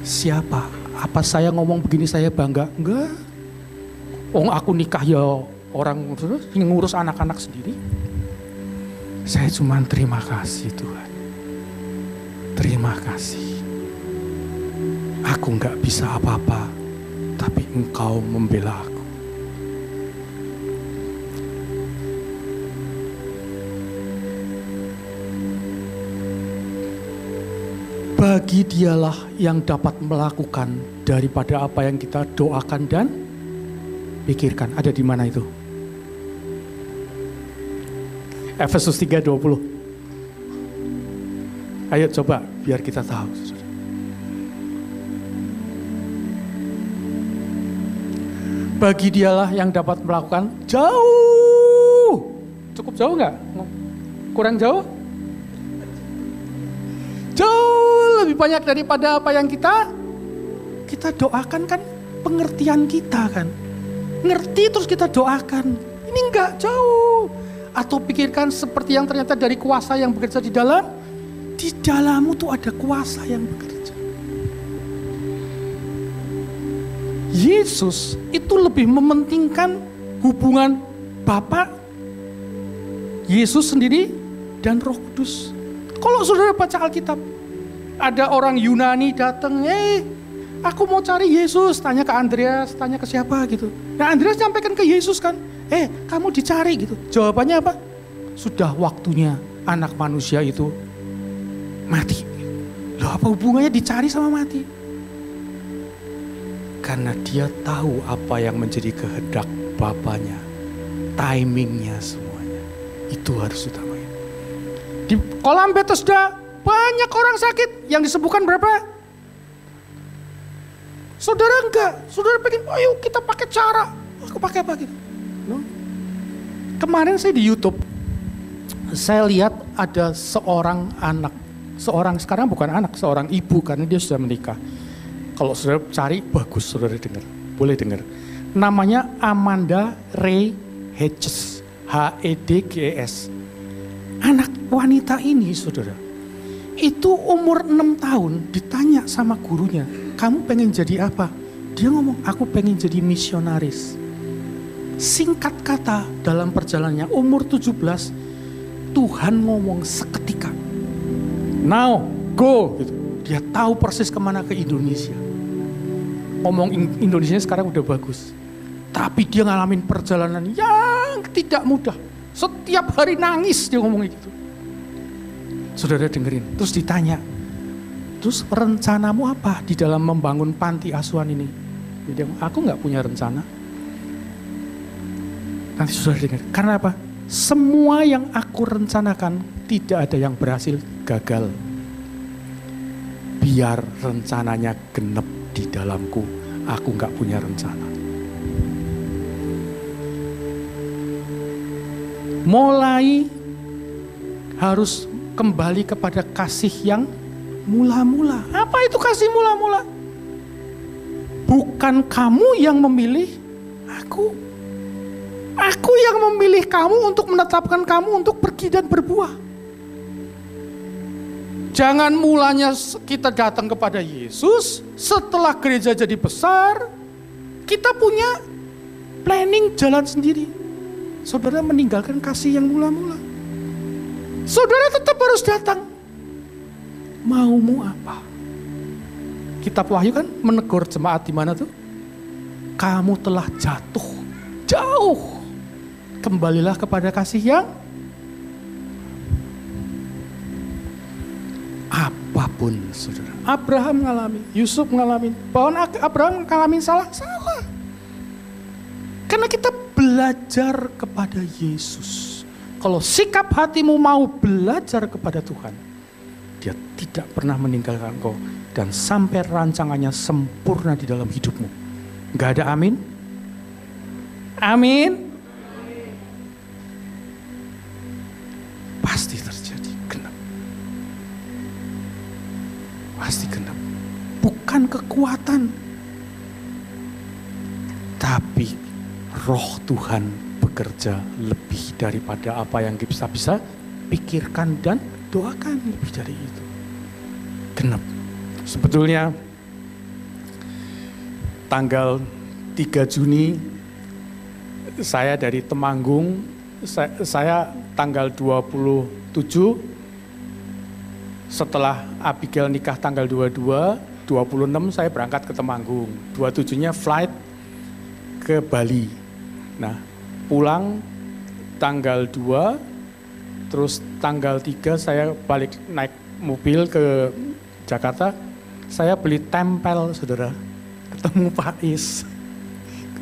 Siapa? Apa saya ngomong begini saya bangga? Enggak. Aku nikah ya orang ngurus anak-anak sendiri. Saya cuma terima kasih Tuhan. Terima kasih. Aku enggak bisa apa-apa, tapi Engkau membela aku. Bagi Dialah yang dapat melakukan daripada apa yang kita doakan dan pikirkan. Ada di mana itu? Efesus 3:20. Ayo coba biar kita tahu. Bagi Dialah yang dapat melakukan jauh. Cukup jauh nggak? Kurang jauh? Jauh lebih banyak daripada apa yang kita doakan kan, pengertian kita kan. Ngerti terus kita doakan. Ini enggak jauh. Atau pikirkan seperti yang ternyata dari kuasa yang bekerja di dalammu tuh ada kuasa yang bekerja. Yesus itu lebih mementingkan hubungan Bapa, Yesus sendiri dan Roh Kudus. Kalau saudara baca Alkitab, ada orang Yunani datang, aku mau cari Yesus, tanya ke Andreas, tanya ke siapa gitu. Nah Andreas nyampaikan ke Yesus kan, kamu dicari gitu. Jawabannya apa? Sudah waktunya anak manusia itu mati. Loh apa hubungannya dicari sama mati? Karena dia tahu apa yang menjadi kehendak Bapanya, timingnya semuanya. Itu harus utama. Di kolam Bethesda banyak orang sakit, yang disembuhkan berapa? Saudara enggak, saudara pengen, ayo kita pakai cara. Aku pakai apa gitu? No. Kemarin saya di YouTube, saya lihat ada seorang anak, sekarang bukan anak, seorang ibu karena dia sudah menikah. Kalau saudara cari, bagus saudara dengar, boleh dengar. Namanya Amanda Ray Hedges, Hedges. Anak wanita ini saudara, itu umur 6 tahun ditanya sama gurunya, kamu pengen jadi apa? Dia ngomong, aku pengen jadi misionaris. Singkat kata dalam perjalanannya umur 17, Tuhan ngomong seketika, now go gitu. Dia tahu persis kemana, ke Indonesia. Ngomong Indonesia sekarang udah bagus. Tapi dia ngalamin perjalanan yang tidak mudah. Setiap hari nangis dia ngomong gitu. Saudara dengerin, terus ditanya, terus rencanamu apa di dalam membangun panti asuhan ini? Dia bilang, aku nggak punya rencana. Nanti saudara dengar, karena apa? Semua yang aku rencanakan tidak ada yang berhasil, gagal. Biar rencananya genep di dalamku, aku nggak punya rencana. Mulai harus kembali kepada kasih yang mula-mula. Apa itu kasih mula-mula? Bukan kamu yang memilih aku. Aku yang memilih kamu untuk menetapkan kamu untuk pergi dan berbuah. Jangan mulanya kita datang kepada Yesus, setelah gereja jadi besar, kita punya planning jalan sendiri. Saudara meninggalkan kasih yang mula-mula. Saudara tetap harus datang. Maumu apa? Kitab Wahyu kan menegur jemaat di mana tuh? Kamu telah jatuh jauh. Kembalilah kepada kasih yang apapun, saudara. Abraham mengalami, Yusuf mengalami, bahkan Abraham mengalami salah. Karena kita belajar kepada Yesus. Kalau sikap hatimu mau belajar kepada Tuhan, Dia tidak pernah meninggalkan engkau dan sampai rancangannya sempurna di dalam hidupmu. Gak ada amin? Amin. Pasti terjadi, genap. Pasti genap. Bukan kekuatan, tapi Roh Tuhan bekerja lebih daripada apa yang kita bisa pikirkan dan doakan, lebih dari itu. Genap. Sebetulnya tanggal 3 Juni saya dari Temanggung, saya tanggal 27 setelah Abigail nikah tanggal 22, 26 saya berangkat ke Temanggung. 27-nya flight ke Bali. Nah, pulang tanggal 2, terus tanggal 3 saya balik naik mobil ke Jakarta. Saya beli tempel, saudara. Ketemu Pak Is.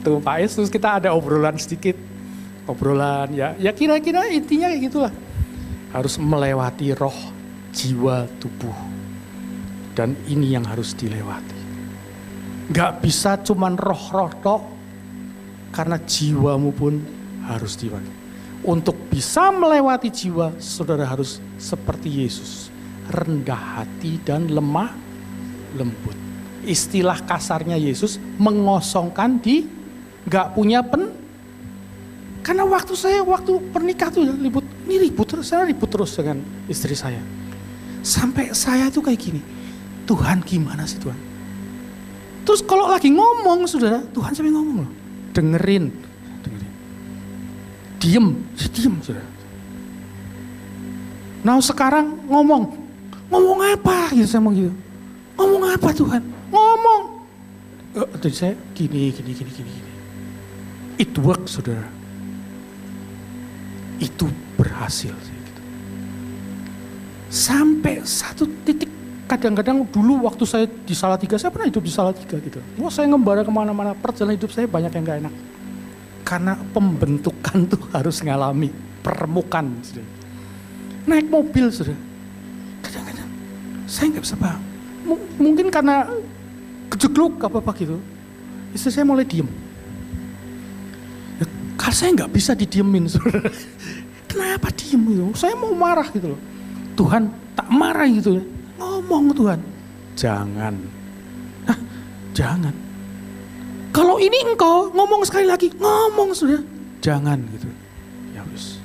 Terus kita ada obrolan sedikit. Obrolan ya kira-kira intinya kayak gitulah. Harus melewati roh, jiwa, tubuh. Dan ini yang harus dilewati. Gak bisa cuman roh-roh tok, karena jiwamu pun harus dilewati. Untuk bisa melewati jiwa, saudara harus seperti Yesus. Rendah hati dan lemah lembut. Istilah kasarnya Yesus, mengosongkan di gak punya karena waktu pernikah tuh saya ribut terus dengan istri saya. Sampai saya tuh kayak gini, Tuhan gimana sih Tuhan? Terus kalau lagi ngomong saudara, Tuhan sampai ngomong loh, dengerin. Diem saudara. Nah sekarang ngomong apa gitu, saya mau gitu. Ngomong apa Tuhan? Ngomong. Jadi saya gini. It work saudara. Itu berhasil. Gitu. Sampai satu titik, kadang-kadang dulu waktu saya di Salatiga, saya pernah hidup di Salatiga gitu. Wah saya ngembara kemana-mana, perjalanan hidup saya banyak yang gak enak. Karena pembentukan tuh harus ngalami permukaan. Saudara. Naik mobil saudara. Kadang-kadang saya gak bisa paham. Mungkin karena kejegluk apa-apa gitu. Istri saya mulai diem. Kalau saya nggak bisa didiemin, saudara. Kenapa diem gitu? Saya mau marah gitu loh. Tuhan tak marah gitu ya. Ngomong Tuhan. Jangan. Jangan. Kalau ini engkau ngomong sekali lagi, ngomong saudara. Jangan gitu. Ya wis.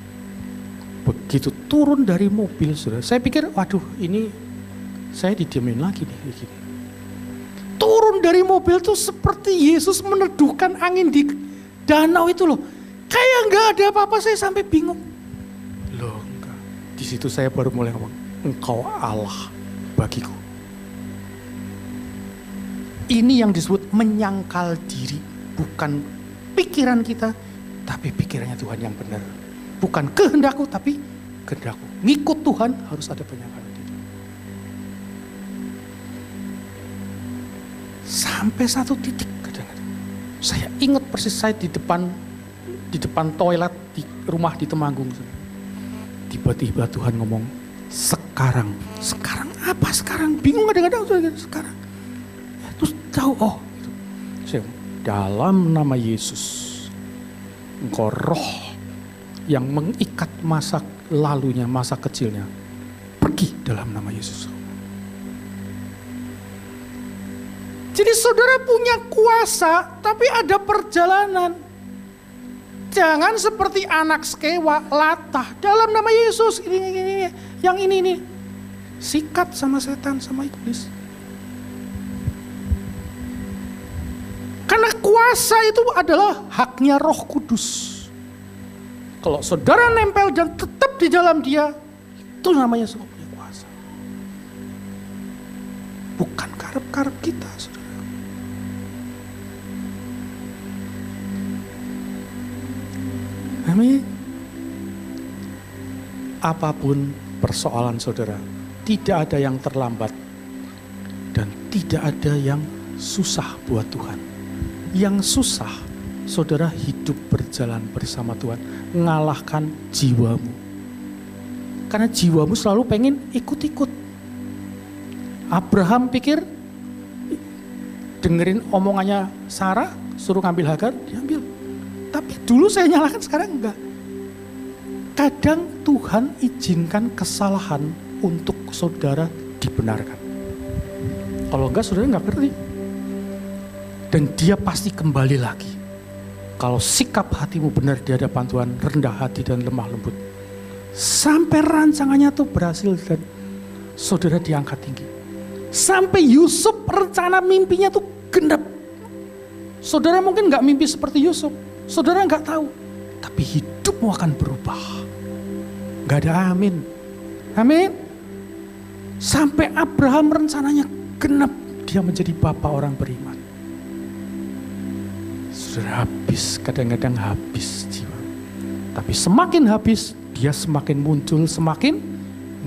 Begitu turun dari mobil saudara. Saya pikir, waduh ini saya didiemin lagi nih. Gini. Turun dari mobil tuh seperti Yesus meneduhkan angin di danau itu loh. Kayak nggak ada apa-apa, saya sampai bingung. Loh enggak. Di situ saya baru mulai ngomong, engkau Allah bagiku. Ini yang disebut menyangkal diri. Bukan pikiran kita, tapi pikirannya Tuhan yang benar. Bukan kehendakku, tapi kehendakku. Ngikut Tuhan harus ada penyangkalan diri. Sampai satu titik kadang-kadang. Saya ingat persis saya di depan toilet di rumah di Temanggung. Tiba-tiba Tuhan ngomong, sekarang apa sekarang? Bingung kadang-kadang sekarang. Terus tahu, dalam nama Yesus, engkau roh yang mengikat masa lalunya, masa kecilnya, pergi dalam nama Yesus. Jadi saudara punya kuasa, tapi ada perjalanan. Jangan seperti anak sekewa, latah dalam nama Yesus. Ini, yang ini. Sikat sama setan, sama iblis. Karena kuasa itu adalah haknya Roh Kudus. Kalau saudara nempel dan tetap di dalam dia, itu namanya saudara punya kuasa. Bukan karep-karep kita, saudara. Amin. Apapun persoalan saudara, tidak ada yang terlambat dan tidak ada yang susah buat Tuhan. Yang susah, saudara hidup berjalan bersama Tuhan, ngalahkan jiwamu. Karena jiwamu selalu pengen ikut-ikut. Abraham pikir, dengerin omongannya Sarah, suruh ngambil Hagar, diambil. Tapi dulu saya nyalakan, sekarang enggak. Kadang Tuhan izinkan kesalahan untuk saudara dibenarkan. Kalau enggak, saudara enggak ngerti. Dan dia pasti kembali lagi. Kalau sikap hatimu benar di hadapan Tuhan, rendah hati dan lemah lembut. Sampai rancangannya tuh berhasil dan saudara diangkat tinggi. Sampai Yusuf rencana mimpinya tuh genap. Saudara mungkin gak mimpi seperti Yusuf. Saudara gak tahu. Tapi hidupmu akan berubah. Gak ada amin. Amin. Sampai Abraham rencananya genap. Dia menjadi bapa orang beriman. Saudara habis, kadang-kadang habis jiwa. Tapi semakin habis, dia semakin muncul, semakin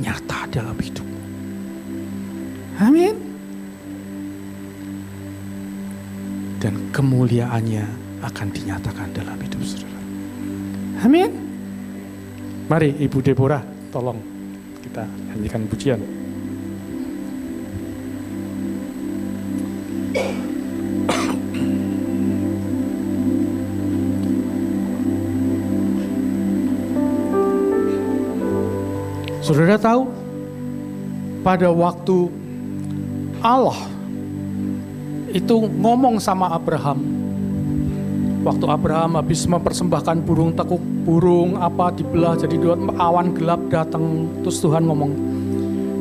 nyata dalam hidupmu. Amin. Dan kemuliaannya akan dinyatakan dalam hidup saudara. Amin. Mari Ibu Deborah, tolong kita nyanyikan pujian. Saudara tahu, pada waktu Allah itu ngomong sama Abraham, waktu Abraham habis mempersembahkan burung tekuk, burung apa dibelah jadi dua, awan gelap datang, terus Tuhan ngomong,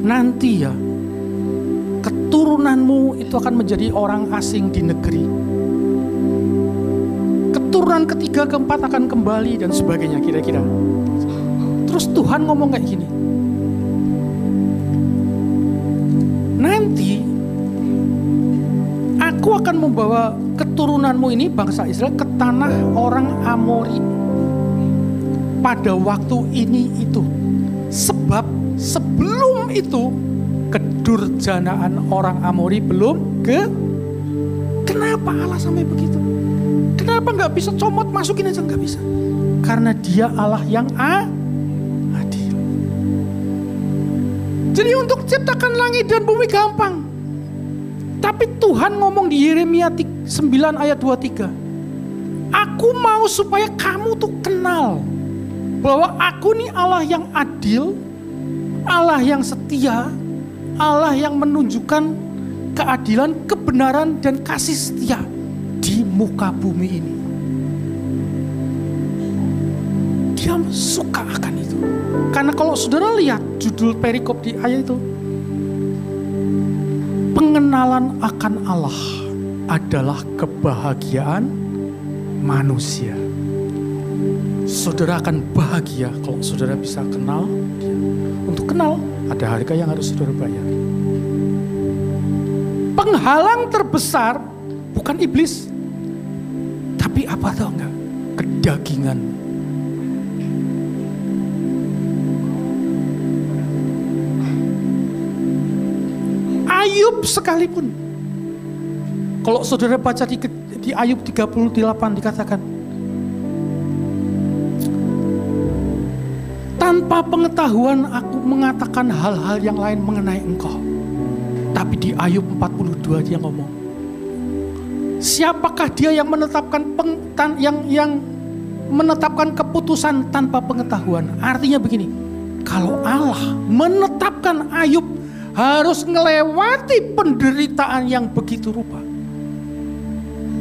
nanti ya keturunanmu itu akan menjadi orang asing di negeri. Keturunan ketiga, keempat akan kembali dan sebagainya kira-kira. Terus Tuhan ngomong kayak gini, nanti aku akan membawa keturunanmu ini, bangsa Israel, ke tanah orang Amori. Pada waktu ini itu. Sebab sebelum itu kedurjanaan orang Amori belum ke. Kenapa Allah sampai begitu? Kenapa gak bisa comot masukin aja, gak bisa? Karena dia Allah yang adil. Jadi untuk ciptakan langit dan bumi gampang. Tapi Tuhan ngomong di Yeremia 9 ayat 23. Aku mau supaya kamu tuh kenal bahwa aku nih Allah yang adil, Allah yang setia, Allah yang menunjukkan keadilan, kebenaran dan kasih setia di muka bumi ini. Dia suka akan itu. Karena kalau saudara lihat judul perikop di ayat itu, pengenalan akan Allah adalah kebahagiaan manusia. Saudara akan bahagia kalau saudara bisa kenal dia. Untuk kenal, ada harga yang harus saudara bayar. Penghalang terbesar bukan iblis, tapi apa tahu enggak? Kedagingan. Ayub sekalipun. Kalau saudara baca di Ayub 38 dikatakan, tanpa pengetahuan aku mengatakan hal-hal yang lain mengenai engkau. Tapi di Ayub 42 dia ngomong, siapakah dia yang menetapkan yang menetapkan keputusan tanpa pengetahuan? Artinya begini, kalau Allah menetapkan Ayub harus melewati penderitaan yang begitu rupa.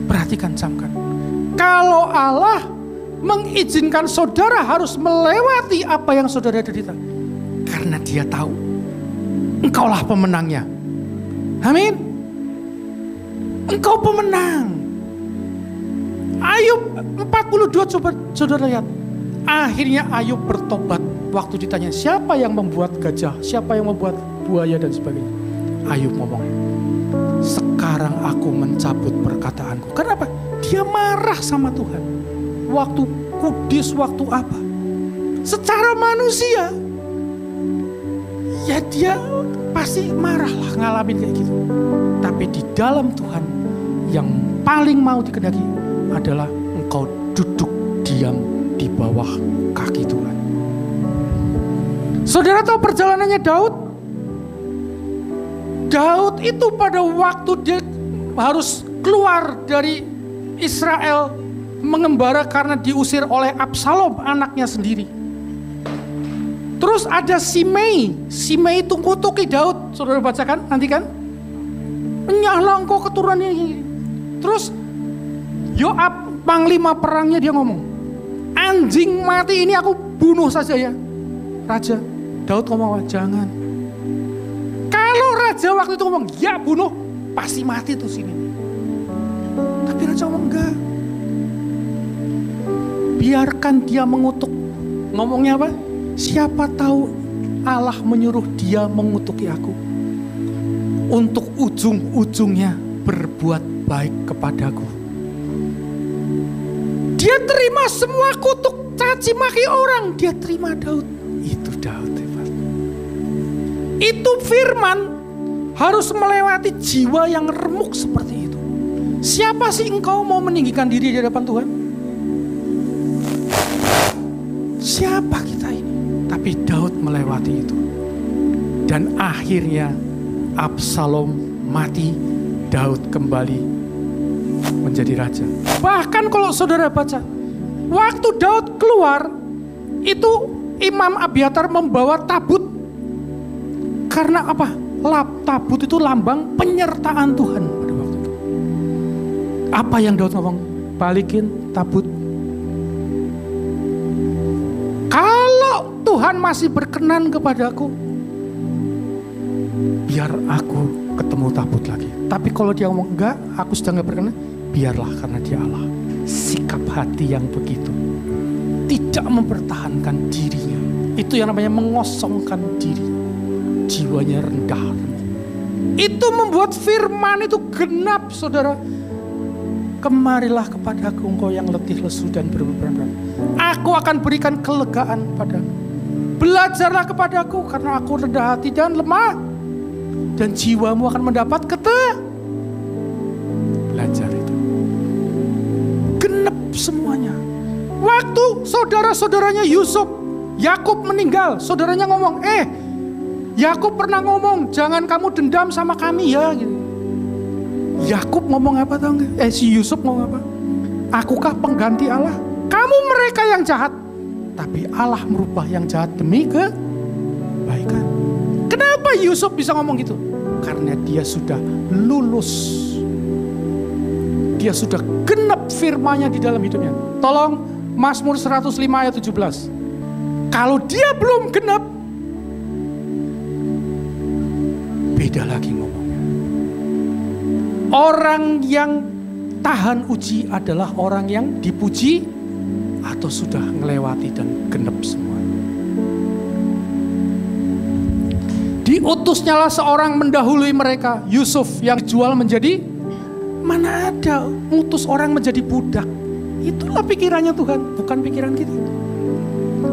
Perhatikan, camkan. Kalau Allah mengizinkan saudara harus melewati apa yang saudara derita, karena dia tahu engkaulah pemenangnya. Amin. Engkau pemenang. Ayub 42 coba saudara lihat. Akhirnya Ayub bertobat waktu ditanya siapa yang membuat gajah, siapa yang membuat buaya dan sebagainya. Ayub ngomong, sekarang aku mencabut perkataanku. Kenapa? Dia marah sama Tuhan. Waktu kudus, waktu apa? Secara manusia, ya dia pasti marah lah ngalamin kayak gitu. Tapi di dalam Tuhan yang paling mau dikehendaki adalah engkau duduk diam di bawah kaki Tuhan. Saudara tahu perjalanannya Daud? Daud itu pada waktu dia harus keluar dari Israel mengembara karena diusir oleh Absalom, anaknya sendiri. Terus ada Simei itu kutuki Daud, saudara bacakan nanti kan? Nyahlah engkau keturunan ini. Terus Yoab, panglima perangnya, dia ngomong, anjing mati ini aku bunuh saja ya Raja. Daud ngomong, jangan. Kalau Raja waktu itu ngomong, ya bunuh, pasti mati tuh sini. Tapi Raja ngomong, enggak. Biarkan dia mengutuk. Ngomongnya apa? Siapa tahu Allah menyuruh dia mengutuki aku untuk ujung-ujungnya berbuat baik kepadaku. Dia terima semua kutuk, caci maki orang, dia terima Daud. Itu Daud hebat. Itu firman harus melewati jiwa yang remuk seperti itu. Siapa sih engkau mau meninggikan diri di hadapan Tuhan? Siapa kita ini? Tapi Daud melewati itu. Dan akhirnya Absalom mati, Daud kembali menjadi raja. Bahkan kalau saudara baca, waktu Daud keluar, itu Imam Abiatar membawa tabut. Karena apa? Tabut itu lambang penyertaan Tuhan pada waktu itu. Apa yang Daud ngomong? Balikin tabut. Kalau Tuhan masih berkenan kepadaku, biar aku ketemu tabut lagi. Tapi kalau dia ngomong enggak, aku sudah enggak berkenan, biarlah, karena dia Allah. Sikap hati yang begitu, tidak mempertahankan dirinya, itu yang namanya mengosongkan diri. Jiwanya rendah. Itu membuat firman itu genap, saudara. Kemarilah kepadaku engkau yang letih lesu dan berbeban, aku akan berikan kelegaan padamu. Belajarlah kepadaku karena aku rendah hati dan lemah, dan jiwamu akan mendapat belajar itu. Genep semuanya. Waktu saudara-saudaranya Yusuf, Yakub meninggal, saudaranya ngomong, Yakub pernah ngomong, jangan kamu dendam sama kami ya. Gitu. Yakub ngomong apa tahu nggak? Si Yusuf ngomong apa? Akukah pengganti Allah? Kamu mereka yang jahat, tapi Allah merubah yang jahat demi kebaikan. Kenapa Yusuf bisa ngomong gitu? Karena dia sudah lulus. Dia sudah genap firman-Nya di dalam hidupnya. Tolong Mazmur 105 ayat 17. Kalau dia belum genap, beda lagi ngomongnya. Orang yang tahan uji adalah orang yang dipuji atau sudah melewati dan genap semua. Diutusnyalah seorang mendahului mereka, Yusuf yang jual menjadi, mana ada utus orang menjadi budak. Itulah pikirannya Tuhan, bukan pikiran kita.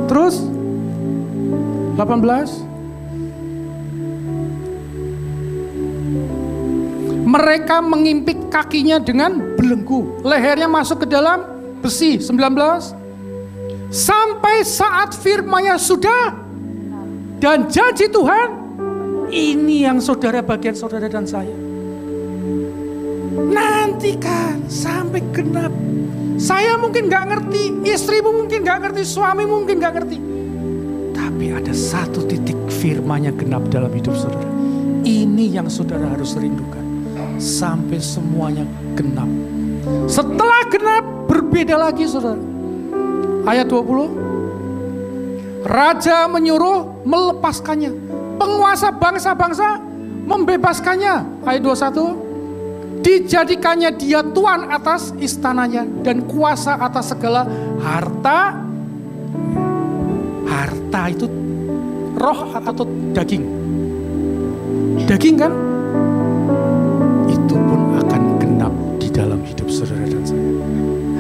Terus 18. Mereka mengimpit kakinya dengan belenggu, lehernya masuk ke dalam besi. 19. Sampai saat firman-Nya sudah dan janji Tuhan, ini yang saudara, bagian saudara dan saya. Nantikan sampai genap. Saya mungkin gak ngerti, istrimu mungkin gak ngerti, suami mungkin gak ngerti. Tapi ada satu titik firman-Nya genap dalam hidup saudara. Ini yang saudara harus rindukan. Sampai semuanya genap. Setelah genap berbeda lagi saudara. Ayat 20. Raja menyuruh melepaskannya. Penguasa bangsa-bangsa membebaskannya. Ayat 21. Dijadikannya dia tuan atas istananya dan kuasa atas segala harta. Harta itu roh atau daging? Daging kan? Itu pun akan genap di dalam hidup saudara dan saya.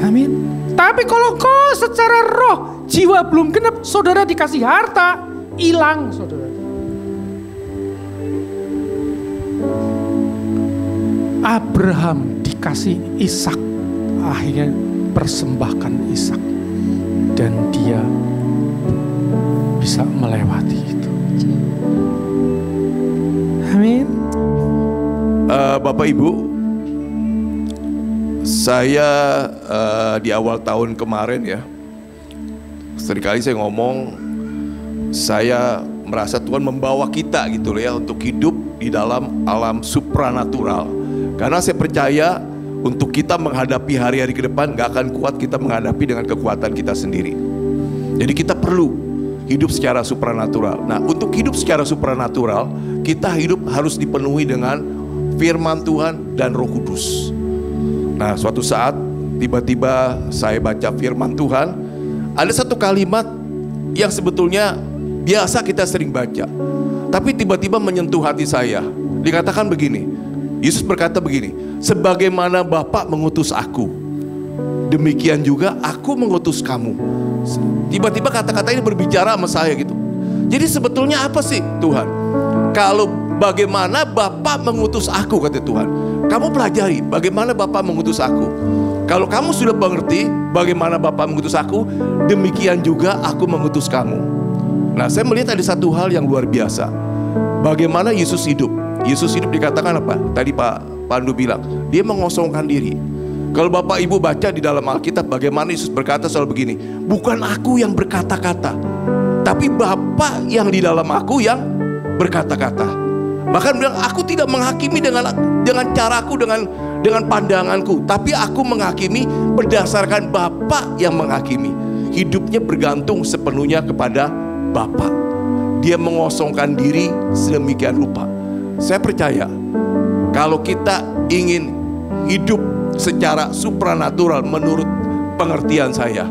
Amin. Tapi kalau kau secara roh, jiwa belum genap, saudara dikasih harta, hilang saudara. Abraham dikasih Ishak, akhirnya persembahkan Ishak, dan dia bisa melewati itu. Amin. Bapak Ibu, saya di awal tahun kemarin ya, seringkali saya ngomong, saya merasa Tuhan membawa kita gitu loh ya, untuk hidup di dalam alam supranatural. Karena saya percaya untuk kita menghadapi hari-hari ke depan gak akan kuat kita menghadapi dengan kekuatan kita sendiri. Jadi kita perlu hidup secara supranatural. Nah, untuk hidup secara supranatural, kita hidup harus dipenuhi dengan firman Tuhan dan Roh Kudus. Nah, suatu saat tiba-tiba saya baca firman Tuhan, ada satu kalimat yang sebetulnya biasa kita sering baca, tapi tiba-tiba menyentuh hati saya. Dikatakan begini, Yesus berkata begini, sebagaimana Bapa mengutus aku, demikian juga aku mengutus kamu. Tiba-tiba kata-kata ini berbicara sama saya gitu. Jadi sebetulnya apa sih Tuhan? Kalau bagaimana Bapa mengutus aku, kata Tuhan, kamu pelajari bagaimana Bapa mengutus aku. Kalau kamu sudah mengerti bagaimana Bapa mengutus aku, demikian juga aku mengutus kamu. Nah, saya melihat ada satu hal yang luar biasa. Bagaimana Yesus hidup. Yesus hidup dikatakan apa? Tadi Pak Pandu bilang, dia mengosongkan diri. Kalau Bapak Ibu baca di dalam Alkitab, bagaimana Yesus berkata soal begini, bukan aku yang berkata-kata, tapi Bapa yang di dalam aku yang berkata-kata. Bahkan bilang, aku tidak menghakimi dengan caraku, dengan pandanganku, tapi aku menghakimi berdasarkan Bapa yang menghakimi. Hidupnya bergantung sepenuhnya kepada Bapa. Dia mengosongkan diri sedemikian rupa. Saya percaya kalau kita ingin hidup secara supranatural menurut pengertian saya,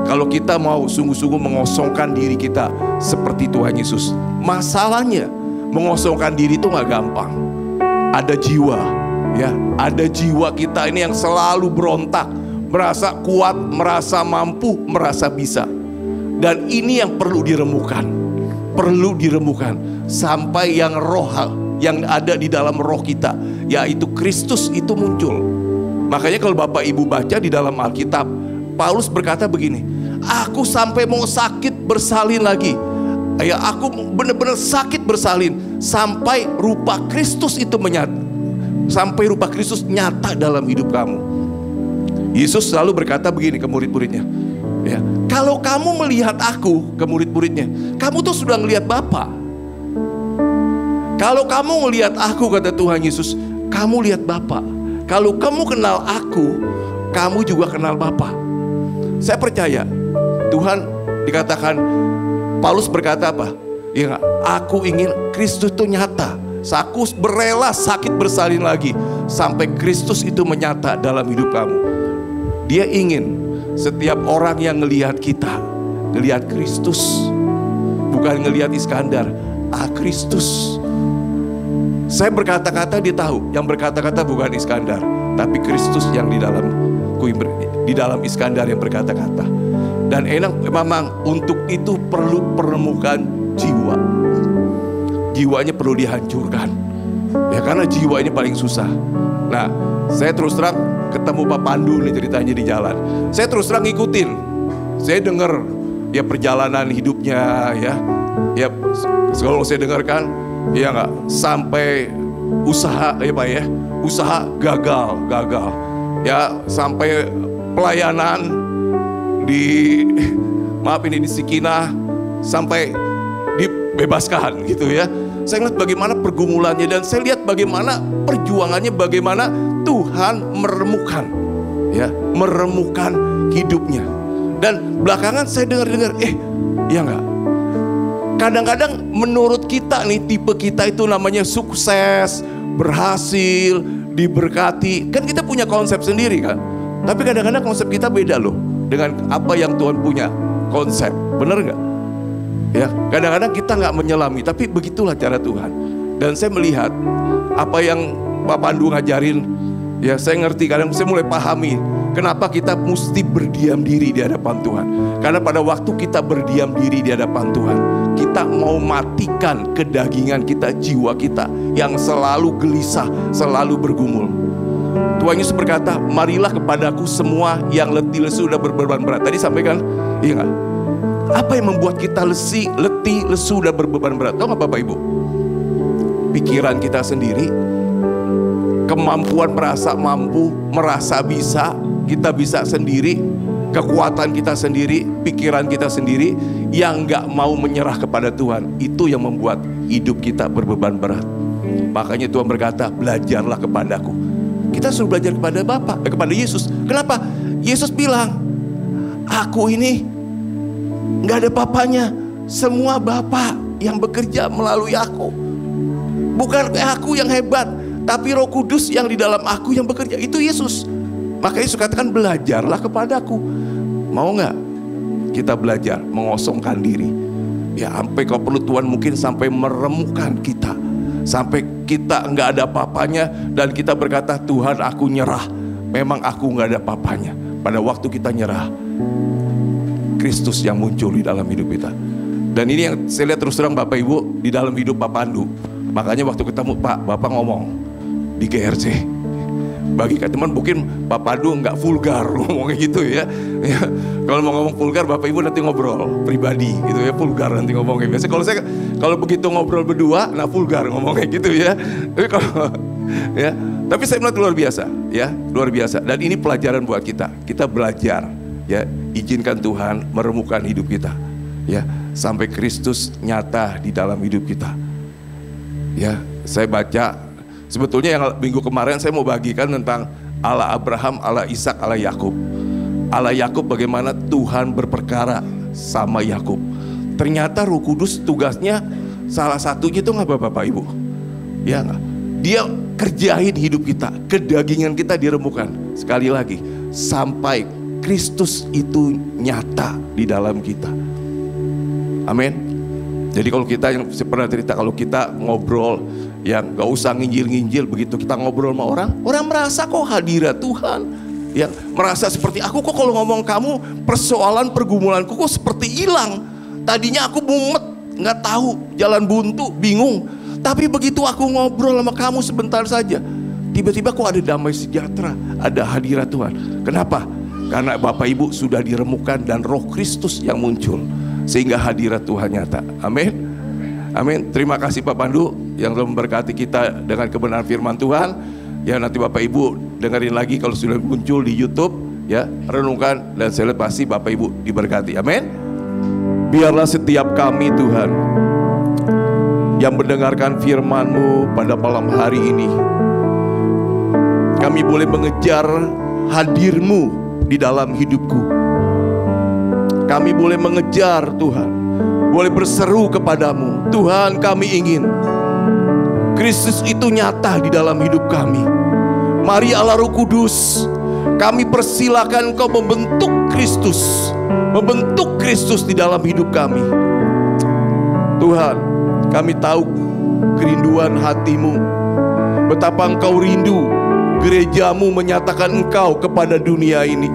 kalau kita mau sungguh-sungguh mengosongkan diri kita seperti Tuhan Yesus. Masalahnya mengosongkan diri itu gak gampang. Ada jiwa ya, ada jiwa kita ini yang selalu berontak, merasa kuat, merasa mampu, merasa bisa. Dan ini yang perlu diremukkan, sampai yang roh yang ada di dalam roh kita, yaitu Kristus itu muncul. Makanya kalau Bapak Ibu baca di dalam Alkitab, Paulus berkata begini, aku sampai mau sakit bersalin lagi. Ya, aku benar-benar sakit bersalin sampai rupa Kristus itu menyata, sampai rupa Kristus nyata dalam hidup kamu. Yesus selalu berkata begini ke murid-muridnya, ya, kalau kamu melihat aku, ke murid-muridnya, kamu tuh sudah melihat Bapa. Kalau kamu melihat aku, kata Tuhan Yesus, kamu lihat Bapa. Kalau kamu kenal aku, kamu juga kenal Bapa. Saya percaya Tuhan, dikatakan Paulus berkata apa? Ya, aku ingin Kristus itu nyata. Aku berela sakit bersalin lagi sampai Kristus itu menyata dalam hidup kamu. Dia ingin setiap orang yang ngelihat kita, ngelihat Kristus, bukan ngelihat Iskandar, Kristus. Saya berkata-kata, dia tahu yang berkata-kata bukan Iskandar, tapi Kristus yang di dalam Iskandar yang berkata-kata. Dan memang untuk itu perlu permukaan jiwa. Jiwanya perlu dihancurkan. Ya, karena jiwa ini paling susah. Nah, saya terus terang ketemu Pak Pandu nih ceritanya di jalan. Saya terus terang ngikutin. Saya dengar ya perjalanan hidupnya ya. Ya kalau saya dengarkan ya nggak sampai usaha ya Pak ya. Usaha gagal. Ya sampai pelayanan di Sikinah sampai dibebaskan gitu ya. Saya lihat bagaimana pergumulannya dan saya lihat bagaimana perjuangannya, bagaimana Tuhan meremukkan hidupnya. Dan belakangan saya dengar ya enggak. Kadang-kadang menurut kita nih, tipe kita itu namanya sukses, berhasil, diberkati. Kan kita punya konsep sendiri kan. Tapi kadang-kadang konsep kita beda loh dengan apa yang Tuhan punya konsep. Benar nggak? Ya, kadang-kadang kita nggak menyelami, tapi begitulah cara Tuhan. Dan saya melihat apa yang Pak Pandu ngajarin, ya saya ngerti. Kadang saya mulai pahami kenapa kita mesti berdiam diri di hadapan Tuhan. Karena pada waktu kita berdiam diri di hadapan Tuhan, kita mau matikan kedagingan kita, jiwa kita yang selalu gelisah, selalu bergumul. Tuhan Yesus berkata, marilah kepadaku semua yang letih lesu dan berbeban berat. Tadi sampaikan, iya nggak? Apa yang membuat kita letih, lesu dan berbeban berat? Tahu nggak Bapak Ibu? Pikiran kita sendiri, kemampuan merasa mampu, merasa bisa, kita bisa sendiri, kekuatan kita sendiri, pikiran kita sendiri, yang nggak mau menyerah kepada Tuhan, itu yang membuat hidup kita berbeban berat. Makanya Tuhan berkata, belajarlah kepadaku. Kita suruh belajar kepada kepada Yesus. Kenapa? Yesus bilang, aku ini nggak ada papanya, semua Bapa yang bekerja melalui aku. Bukan aku yang hebat, tapi Roh Kudus yang di dalam aku yang bekerja. Itu Yesus. Makanya Yesus katakan belajarlah kepadaku. Mau nggak kita belajar mengosongkan diri? Ya sampai kalau perlu Tuhan mungkin sampai meremukkan kita, sampai kita nggak ada papanya dan kita berkata, Tuhan aku nyerah. Memang aku nggak ada papanya. Pada waktu kita nyerah, Kristus yang muncul di dalam hidup kita. Dan ini yang saya lihat terus terang Bapak Ibu di dalam hidup Pak Pandu. Makanya waktu ketemu Bapak ngomong di GRC, bagi teman mungkin Pak Pandu nggak vulgar ngomongnya gitu ya. Kalau mau ngomong vulgar Bapak Ibu nanti ngobrol pribadi gitu ya, vulgar nanti ngomongnya. Biasa kalau begitu ngobrol berdua, nah vulgar ngomongnya gitu ya. Tapi saya melihat luar biasa ya, luar biasa. Dan ini pelajaran buat kita. Kita belajar ya, izinkan Tuhan meremukkan hidup kita ya, sampai Kristus nyata di dalam hidup kita. Ya, saya baca sebetulnya yang minggu kemarin saya mau bagikan tentang Allah Abraham, Allah Ishak, Allah Yakub. Allah Yakub bagaimana Tuhan berperkara sama Yakub. Ternyata Roh Kudus tugasnya salah satunya itu nggak Bapak Ibu? Ya nggak? Dia kerjain hidup kita, kedagingan kita diremukkan. Sekali lagi, sampai Kristus itu nyata di dalam kita. Amin. Jadi kalau kita yang saya pernah cerita, kalau kita ngobrol yang gak usah nginjil-nginjil, begitu kita ngobrol sama orang merasa kok hadirat Tuhan. Yang merasa seperti aku kok kalau ngomong kamu persoalan pergumulanku kok seperti hilang. Tadinya aku mumet, gak tahu jalan buntu, bingung. Tapi begitu aku ngobrol sama kamu sebentar saja, tiba-tiba kok ada damai sejahtera, ada hadirat Tuhan. Kenapa? Karena Bapak Ibu sudah diremukkan dan Roh Kristus yang muncul, sehingga hadirat Tuhan nyata. Amin. Amin. Terima kasih Pak Pandu yang telah memberkati kita dengan kebenaran firman Tuhan. Ya nanti Bapak Ibu dengerin lagi kalau sudah muncul di YouTube ya, renungkan dan saya lihat pasti Bapak Ibu diberkati. Amin. Biarlah setiap kami Tuhan yang mendengarkan firman-Mu pada malam hari ini, kami boleh mengejar hadir-Mu di dalam hidupku. Kami boleh mengejar Tuhan, boleh berseru kepadamu, Tuhan kami ingin Kristus itu nyata di dalam hidup kami. Mari Allah Roh Kudus, kami persilakan Engkau membentuk Kristus di dalam hidup kami. Tuhan, kami tahu kerinduan hati-Mu, betapa Engkau rindu gereja-Mu menyatakan Engkau kepada dunia ini.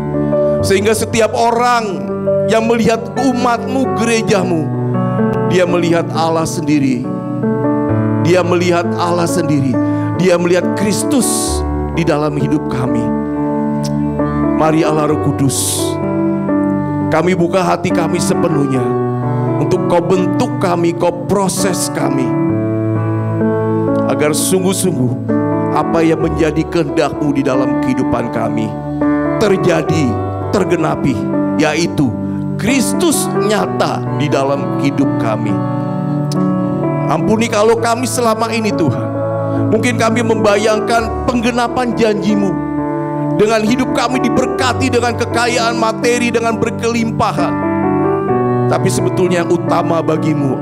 Sehingga setiap orang yang melihat umat-Mu, gereja-Mu, dia melihat Allah sendiri. Dia melihat Allah sendiri. Dia melihat Kristus di dalam hidup kami. Mari Allah Roh Kudus, kami buka hati kami sepenuhnya untuk Kau bentuk kami, Kau proses kami, agar sungguh-sungguh apa yang menjadi kehendak-Mu di dalam kehidupan kami terjadi, tergenapi, yaitu Kristus nyata di dalam hidup kami. Ampuni kalau kami selama ini Tuhan, mungkin kami membayangkan penggenapan janji-Mu dengan hidup kami diberkati dengan kekayaan materi, dengan berkelimpahan. Tapi sebetulnya yang utama bagimu,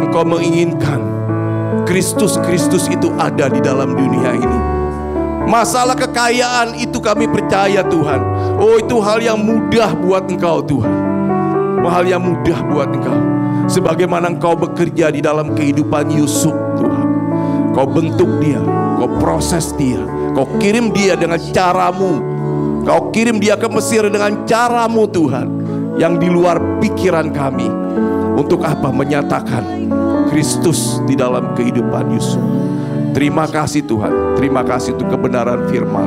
Engkau menginginkan Kristus itu ada di dalam dunia ini. Masalah kekayaan itu kami percaya Tuhan, oh itu hal yang mudah buat Engkau Tuhan, hal yang mudah buat Engkau. Sebagaimana Engkau bekerja di dalam kehidupan Yusuf Tuhan, Kau bentuk dia, Kau proses dia, Kau kirim dia dengan caramu, Kau kirim dia ke Mesir dengan caramu Tuhan, yang di luar pikiran kami. Untuk apa? Menyatakan Kristus di dalam kehidupan Yusuf. Terima kasih Tuhan, terima kasih untuk kebenaran firman.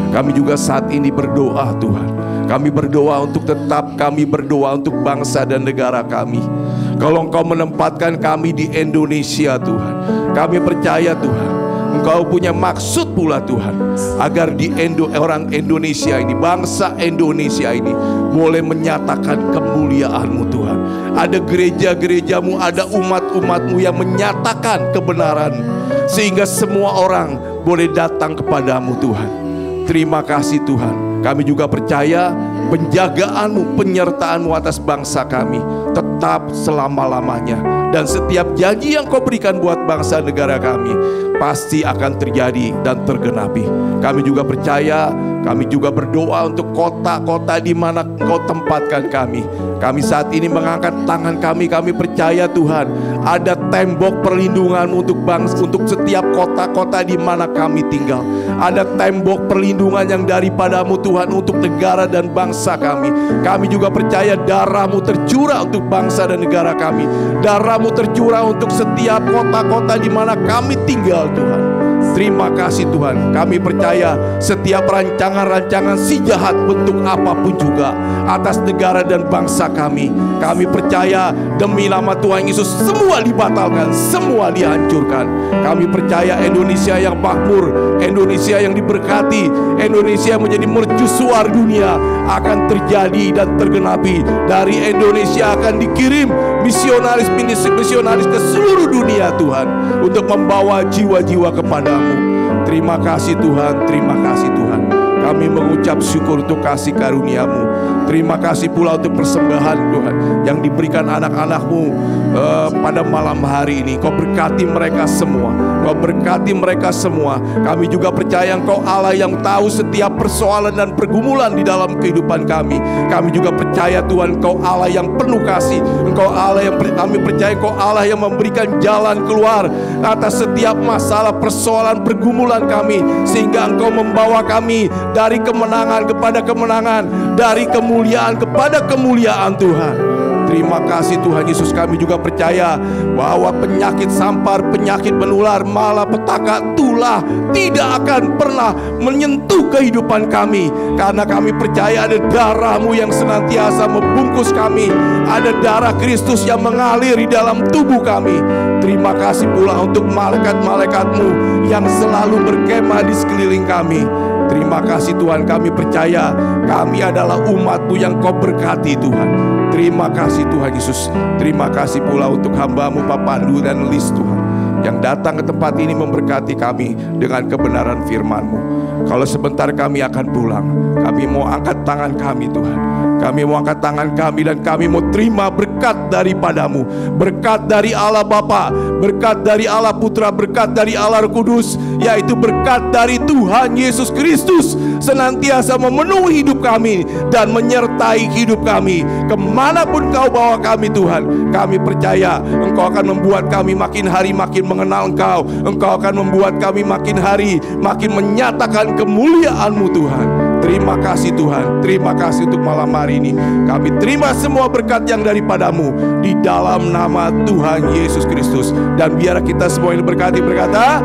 Kami juga saat ini berdoa Tuhan, kami berdoa untuk tetap, kami berdoa untuk bangsa dan negara kami. Kalau Engkau menempatkan kami di Indonesia Tuhan, kami percaya Tuhan, Engkau punya maksud pula Tuhan, agar di orang Indonesia ini, bangsa Indonesia ini boleh menyatakan kemuliaan-Mu Tuhan. Ada gereja-gereja-Mu, ada umat-umat-Mu yang menyatakan kebenaran, sehingga semua orang boleh datang kepadamu Tuhan. Terima kasih Tuhan. Kami juga percaya penjagaan-Mu, penyertaan-Mu atas bangsa kami tetap selama-lamanya. Dan setiap janji yang Kau berikan buat bangsa negara kami pasti akan terjadi dan tergenapi. Kami juga percaya, kami juga berdoa untuk kota-kota di mana Engkau tempatkan kami. Kami saat ini mengangkat tangan kami percaya Tuhan, ada tembok perlindungan untuk bangsa, untuk setiap kota-kota di mana kami tinggal. Ada tembok perlindungan yang daripada-Mu Tuhan untuk negara dan bangsa kami. Kami juga percaya darah-Mu tercurah untuk bangsa dan negara kami. Darah-Mu tercurah untuk setiap kota-kota di mana kami tinggal Tuhan. Terima kasih Tuhan. Kami percaya setiap rancangan-rancangan si jahat bentuk apapun juga atas negara dan bangsa kami percaya demi nama Tuhan Yesus semua dibatalkan, semua dihancurkan. Kami percaya Indonesia yang makmur, Indonesia yang diberkati, Indonesia yang menjadi mercusuar dunia akan terjadi dan tergenapi. Dari Indonesia akan dikirim misionaris ke seluruh dunia Tuhan, untuk membawa jiwa-jiwa kepadamu. Terima kasih Tuhan, terima kasih Tuhan. Kami mengucap syukur untuk kasih karunia-Mu. Terima kasih pula untuk persembahan Tuhan yang diberikan anak-anak-Mu pada malam hari ini. Kau berkati mereka semua, Kau berkati mereka semua. Kami juga percaya Engkau Allah yang tahu setiap persoalan dan pergumulan di dalam kehidupan kami. Kami juga percaya Tuhan Engkau Allah yang penuh kasih. Engkau Allah yang kami percaya Engkau Allah yang memberikan jalan keluar atas setiap masalah, persoalan, pergumulan kami, sehingga Engkau membawa kami dari kemenangan kepada kemenangan, dari kemuliaan kepada kemuliaan Tuhan. Terima kasih Tuhan Yesus. Kami juga percaya bahwa penyakit sampar, penyakit menular, malapetaka, tulah tidak akan pernah menyentuh kehidupan kami, karena kami percaya ada darah-Mu yang senantiasa membungkus kami, ada darah Kristus yang mengalir di dalam tubuh kami. Terima kasih pula untuk malaikat-malaikat-Mu yang selalu berkemah di sekeliling kami. Terima kasih Tuhan, kami percaya kami adalah umat-Mu yang Kau berkati Tuhan. Terima kasih Tuhan Yesus. Terima kasih pula untuk hamba-Mu Pak Pandu dan Lis Tuhan, yang datang ke tempat ini memberkati kami dengan kebenaran firman-Mu. Kalau sebentar kami akan pulang, kami mau angkat tangan kami Tuhan. Kami mau angkat tangan kami dan kami mau terima berkat daripada-Mu. Berkat dari Allah Bapa, berkat dari Allah Putra, berkat dari Allah Roh Kudus, yaitu berkat dari Tuhan Yesus Kristus senantiasa memenuhi hidup kami dan menyertai hidup kami. Kemanapun Kau bawa kami Tuhan, kami percaya Engkau akan membuat kami makin hari makin mengenal Engkau. Engkau akan membuat kami makin hari makin menyatakan kemuliaan-Mu Tuhan. Terima kasih Tuhan, terima kasih untuk malam hari ini. Kami terima semua berkat yang daripada-Mu di dalam nama Tuhan Yesus Kristus. Dan biar kita semua yang berkati berkata,